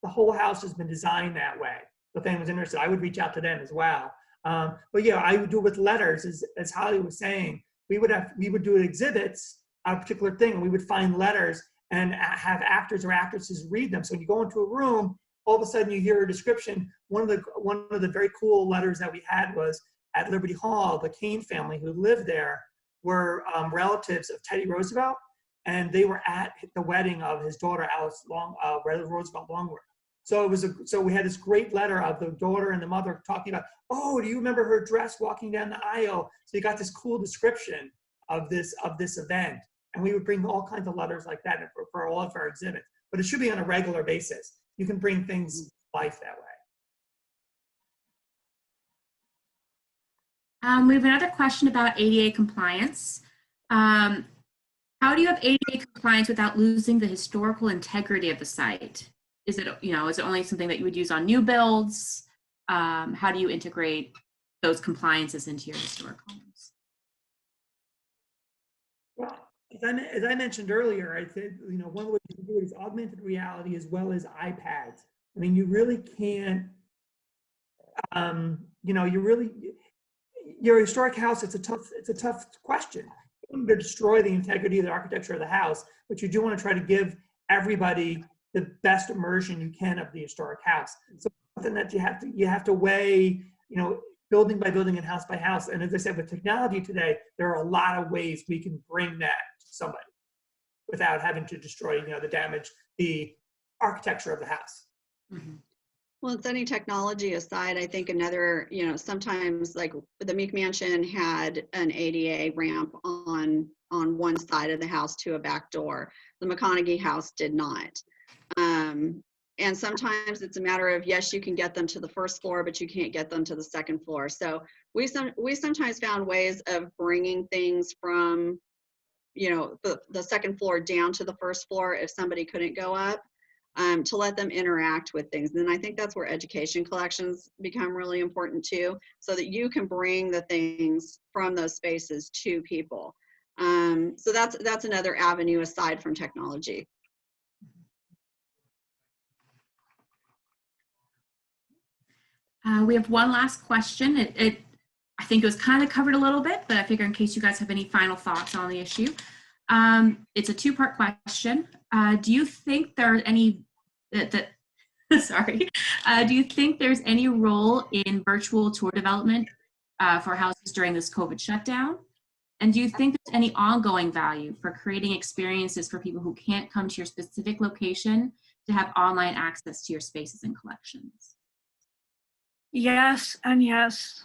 The whole house has been designed that way. So if anyone's interested, I would reach out to them as well. But yeah, I would do it with letters, as Holly was saying. We would do exhibits on a particular thing, and we would find letters and have actors or actresses read them. So when you go into a room, all of a sudden you hear a description. One of the very cool letters that we had was at Liberty Hall. The Kane family who lived there were relatives of Teddy Roosevelt, and they were at the wedding of his daughter Alice Roosevelt Longworth. So we had this great letter of the daughter and the mother talking about, oh, do you remember her dress walking down the aisle? So you got this cool description of this event. And we would bring all kinds of letters like that for all of our exhibits. But it should be on a regular basis. You can bring things to life that way. We have another question about ADA compliance. How do you have ADA compliance without losing the historical integrity of the site? Is it only something that you would use on new builds? How do you integrate those compliances into your historic homes? Well, as I mentioned earlier, I said, one of the ways you can do it is augmented reality as well as iPads. I mean, you really can't, your historic house, it's a tough question. You don't want to destroy the integrity of the architecture of the house, but you do want to try to give everybody the best immersion you can of the historic house. So something that you have to weigh, building by building and house by house. And as I said, with technology today, there are a lot of ways we can bring that to somebody without having to destroy, the architecture of the house. Mm-hmm. Well, setting technology aside, I think another, sometimes like the Meek Mansion had an ADA ramp on one side of the house to a back door. The McConaughey house did not. And sometimes it's a matter of, yes, you can get them to the first floor, but you can't get them to the second floor. So we sometimes found ways of bringing things from, the second floor down to the first floor if somebody couldn't go up, to let them interact with things. And I think that's where education collections become really important too, so that you can bring the things from those spaces to people. So that's another avenue aside from technology. We have one last question. I think it was kind of covered a little bit, but I figure in case you guys have any final thoughts on the issue. It's a two-part question. Do you think there are any do you think there's any role in virtual tour development for houses during this COVID shutdown? And do you think there's any ongoing value for creating experiences for people who can't come to your specific location to have online access to your spaces and collections? Yes, and yes.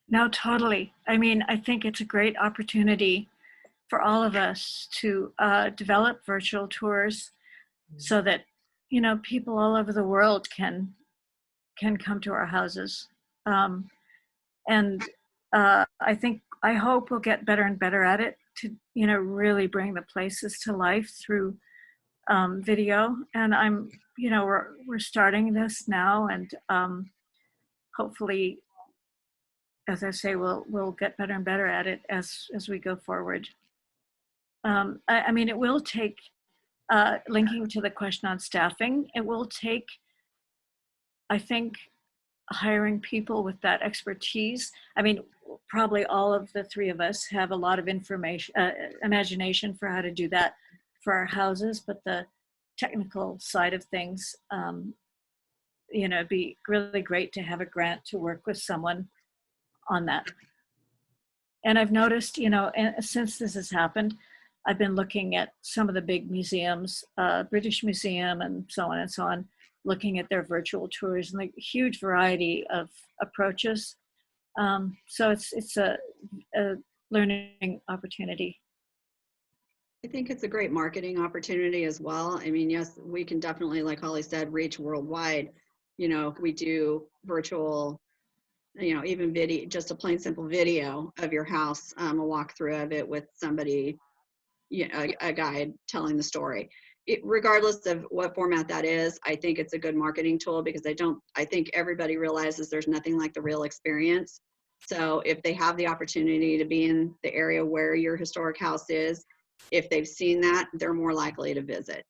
No, totally. I mean, I think it's a great opportunity for all of us to develop virtual tours so that, you know, people all over the world can come to our houses. And I hope we'll get better and better at it to, you know, really bring the places to life through video. And you know, we're starting this now, and hopefully, as I say, we'll get better and better at it as we go forward. I mean, it will take, linking to the question on staffing, it will take, I think, hiring people with that expertise. I mean, probably all of the three of us have a lot of imagination for how to do that for our houses, but the technical side of things, you know, it'd be really great to have a grant to work with someone on that. And I've noticed, you know, since this has happened, I've been looking at some of the big museums, British Museum and so on, looking at their virtual tours and like huge variety of approaches. So it's a learning opportunity. I think it's a great marketing opportunity as well. I mean, yes, we can definitely, like Holly said, reach worldwide. You know, if we do virtual, you know, even video, just a plain simple video of your house, a walkthrough of it with somebody, you know, a guide telling the story. Regardless of what format that is, I think it's a good marketing tool because I think everybody realizes there's nothing like the real experience. So if they have the opportunity to be in the area where your historic house is, if they've seen that, they're more likely to visit.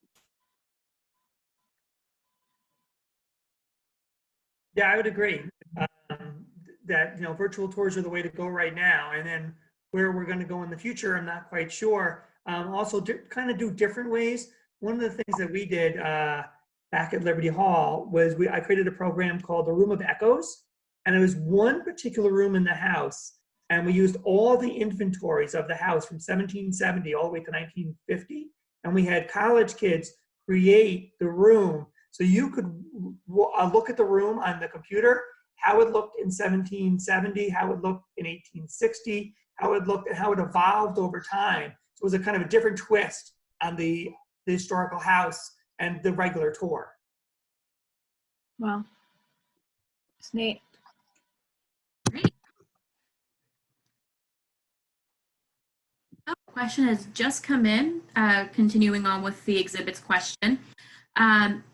Yeah, I would agree that, you know, virtual tours are the way to go right now. And then where we're going to go in the future, I'm not quite sure. Also, kind of do different ways. One of the things that we did back at Liberty Hall was I created a program called the Room of Echoes. And it was one particular room in the house. And we used all the inventories of the house from 1770 all the way to 1950. And we had college kids create the room. So you could look at the room on the computer, how it looked in 1770, how it looked in 1860, how it looked and how it evolved over time. So it was a kind of a different twist on the historical house and the regular tour. Wow, it's neat. Great. Question has just come in, continuing on with the exhibits question.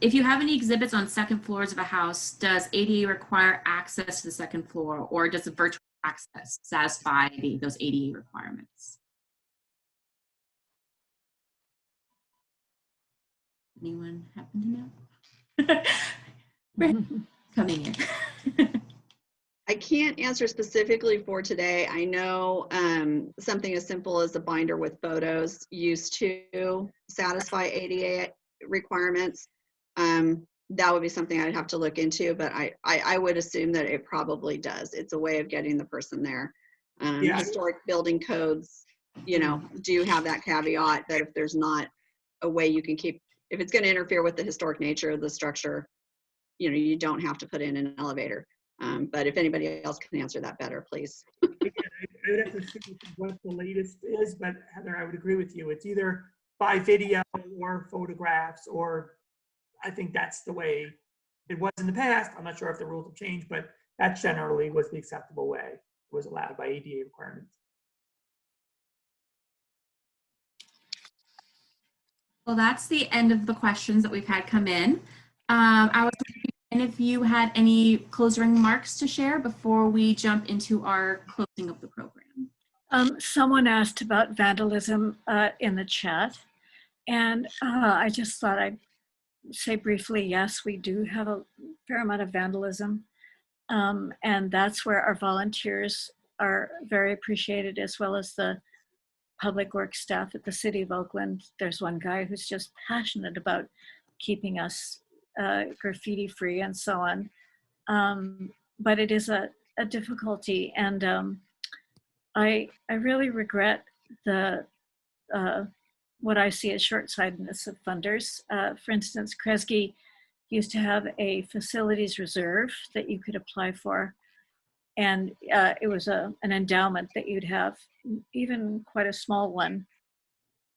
If you have any exhibits on second floors of a house, does ADA require access to the second floor, or does the virtual access satisfy those ADA requirements? Anyone happen to know? Coming in. I can't answer specifically for today. I know something as simple as a binder with photos used to satisfy ADA requirements. That would be something I'd have to look into, but I would assume that it probably does. It's a way of getting the person there. Yeah. Historic building codes, you know, do have that caveat that if there's not a way you can keep, if it's going to interfere with the historic nature of the structure, you know, you don't have to put in an elevator. But if anybody else can answer that better, please. I would have to see what the latest is, but Heather, I would agree with you. It's either by video or photographs, or I think that's the way it was in the past. I'm not sure if the rules have changed, but that generally was the acceptable way. It was allowed by ADA requirements. Well, that's the end of the questions that we've had come in. I was wondering if you had any closing remarks to share before we jump into our closing of the program. Someone asked about vandalism in the chat, and I just thought I'd say briefly, yes, we do have a fair amount of vandalism, and that's where our volunteers are very appreciated, as well as the public works staff at the City of Oakland. There's one guy who's just passionate about keeping us graffiti free and so on. But it is a difficulty, and I really regret the what I see as short-sightedness of funders. For instance, Kresge used to have a facilities reserve that you could apply for, and it was an endowment that you'd have, even quite a small one,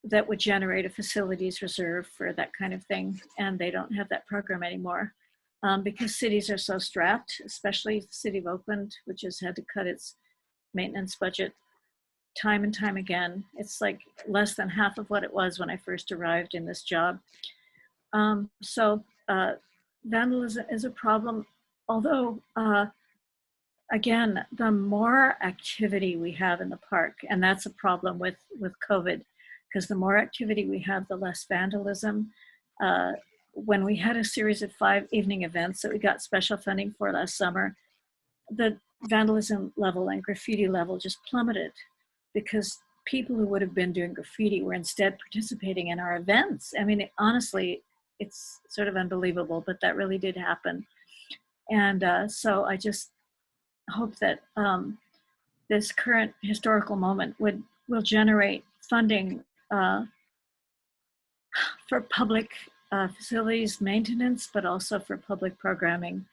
that would generate a facilities reserve for that kind of thing, and they don't have that program anymore because cities are so strapped, especially the city of Oakland, which has had to cut its maintenance budget time and time again. It's like less than half of what it was when I first arrived in this job. So vandalism is a problem, although again, the more activity we have in the park, and that's a problem with COVID, because the more activity we have, the less vandalism. When we had a series of 5 evening events that we got special funding for last summer, the vandalism level and graffiti level just plummeted because people who would have been doing graffiti were instead participating in our events. I mean, honestly, it's sort of unbelievable, but that really did happen. And so I just hope that this current historical moment will generate funding for public facilities maintenance, but also for public programming,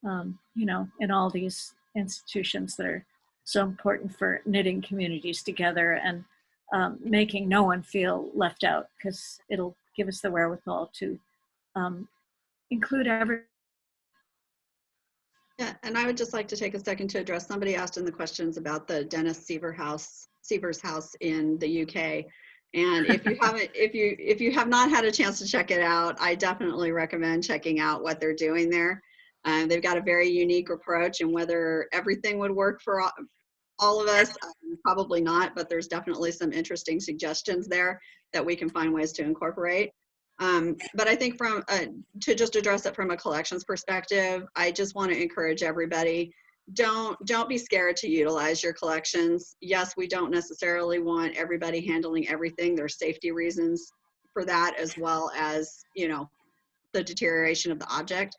you know, in all these institutions that are so important for knitting communities together and making no one feel left out, because it'll give us the wherewithal to include everyone. Yeah, and I would just like to take a second to address, somebody asked in the questions about the Dennis Seaver's house in the UK. And if you haven't, if you have not had a chance to check it out, I definitely recommend checking out what they're doing there. They've got a very unique approach, and whether everything would work for all of us, probably not, but there's definitely some interesting suggestions there that we can find ways to incorporate. But I think from to just address it from a collections perspective, I just want to encourage everybody, don't be scared to utilize your collections. Yes, we don't necessarily want everybody handling everything. There's safety reasons for that, as well as, you know, the deterioration of the object.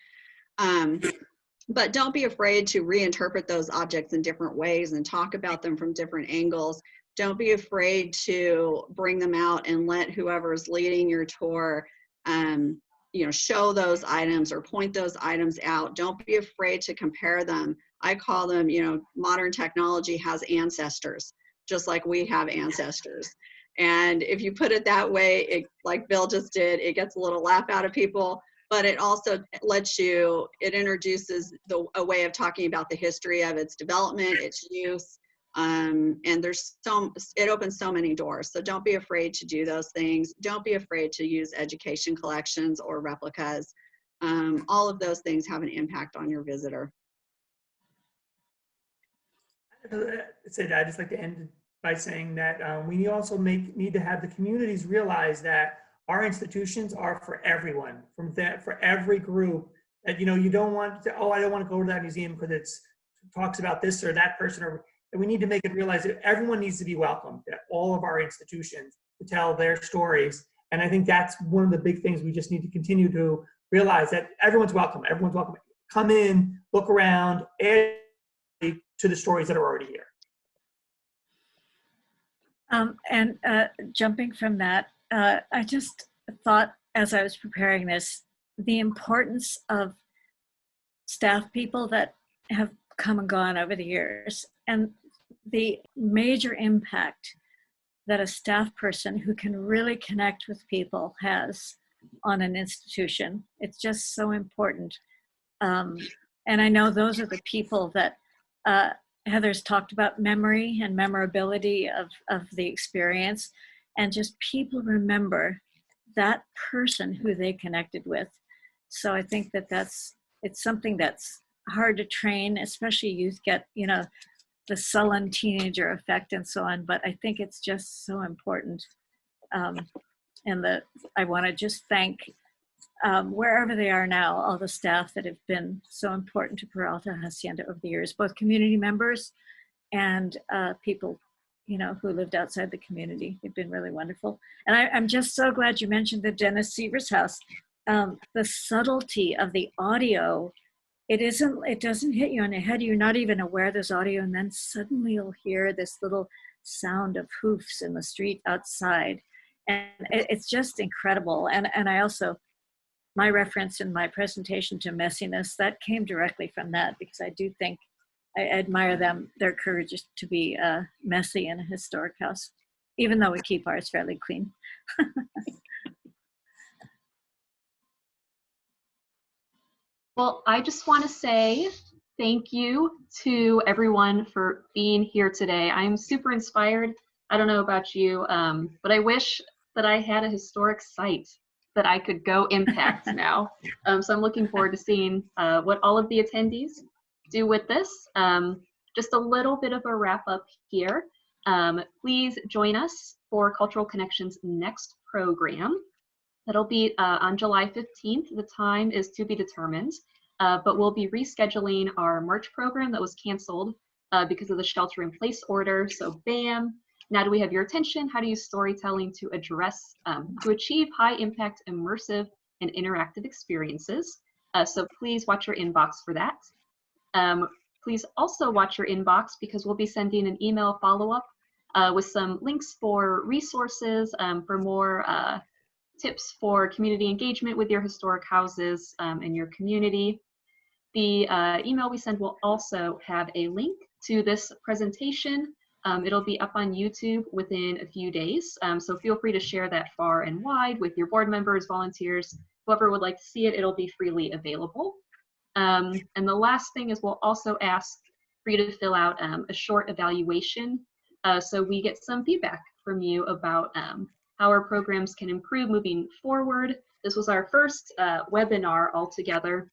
But don't be afraid to reinterpret those objects in different ways and talk about them from different angles. Don't be afraid to bring them out and let whoever's leading your tour, you know, show those items or point those items out. Don't be afraid to compare them. I call them, you know, modern technology has ancestors, just like we have ancestors. And if you put it that way, it, like Bill just did, it gets a little laugh out of people, but it also lets you, it introduces a way of talking about the history of its development, its use, and there's it opens so many doors. So don't be afraid to do those things. Don't be afraid to use education collections or replicas. All of those things have an impact on your visitor. I'd just like to end by saying that we also need to have the communities realize that our institutions are for everyone, for every group. That, you know, you don't want to, oh, I don't want to go to that museum because it talks about this or that person, or we need to make it realize that everyone needs to be welcome at all of our institutions to tell their stories. And I think that's one of the big things we just need to continue to realize, that everyone's welcome. Everyone's welcome. Come in, look around, add to the stories that are already here. And jumping from that, I just thought as I was preparing this, the importance of staff people that have come and gone over the years, and the major impact that a staff person who can really connect with people has on an institution. It's just so important. And I know those are the people that Heather's talked about, memory and memorability of the experience, and just people remember that person who they connected with. So I think that it's something that's hard to train, especially youth get, you know, the sullen teenager effect and so on, but I think it's just so important. And I want to just thank wherever they are now, all the staff that have been so important to Peralta Hacienda over the years, both community members and people, you know, who lived outside the community. They've been really wonderful. And I'm just so glad you mentioned the Dennis Seaver's house. The subtlety of the audio it doesn't hit you on the head. You're not even aware there's audio, and then suddenly you'll hear this little sound of hoofs in the street outside. And it's just incredible. And I also, my reference in my presentation to messiness, that came directly from that, because I do think I admire their courage to be messy in a historic house, even though we keep ours fairly clean. Well, I just want to say thank you to everyone for being here today. I'm super inspired. I don't know about you, but I wish that I had a historic site that I could go impact now. So I'm looking forward to seeing what all of the attendees do with this. Just a little bit of a wrap up here. Please join us for Cultural Connections' next program. That'll be on July 15th. The time is to be determined, but we'll be rescheduling our March program that was canceled because of the shelter-in-place order. So BAM, now do we have your attention? How to use storytelling to address, to achieve high-impact, immersive, and interactive experiences. So please watch your inbox for that. Please also watch your inbox, because we'll be sending an email follow-up with some links for resources, for more tips for community engagement with your historic houses and your community. The email we send will also have a link to this presentation. It'll be up on YouTube within a few days, so feel free to share that far and wide with your board members, volunteers, whoever would like to see it. It'll be freely available. And the last thing is we'll also ask for you to fill out a short evaluation so we get some feedback from you about how our programs can improve moving forward. This was our first webinar altogether,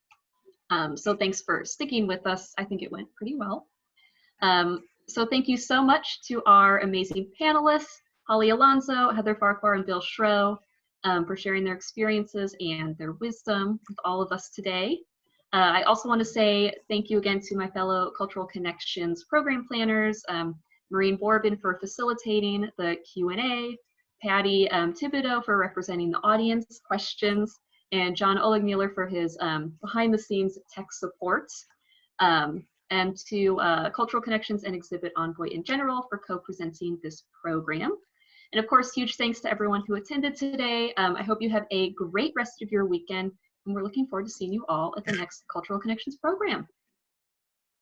so thanks for sticking with us. I think it went pretty well. So thank you so much to our amazing panelists, Holly Alonso, Heather Farquhar, and Bill Schroe, for sharing their experiences and their wisdom with all of us today. I also want to say thank you again to my fellow Cultural Connections program planners, Maureen Borbin for facilitating the Q&A, Patty Thibodeau for representing the audience questions, and John Oligmuller for his behind-the-scenes tech support, and to Cultural Connections and Exhibit Envoy in general for co-presenting this program. And of course, huge thanks to everyone who attended today. I hope you have a great rest of your weekend, and we're looking forward to seeing you all at the next Cultural Connections program.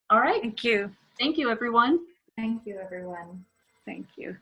All right. Thank you. Thank you, everyone. Thank you, everyone. Thank you.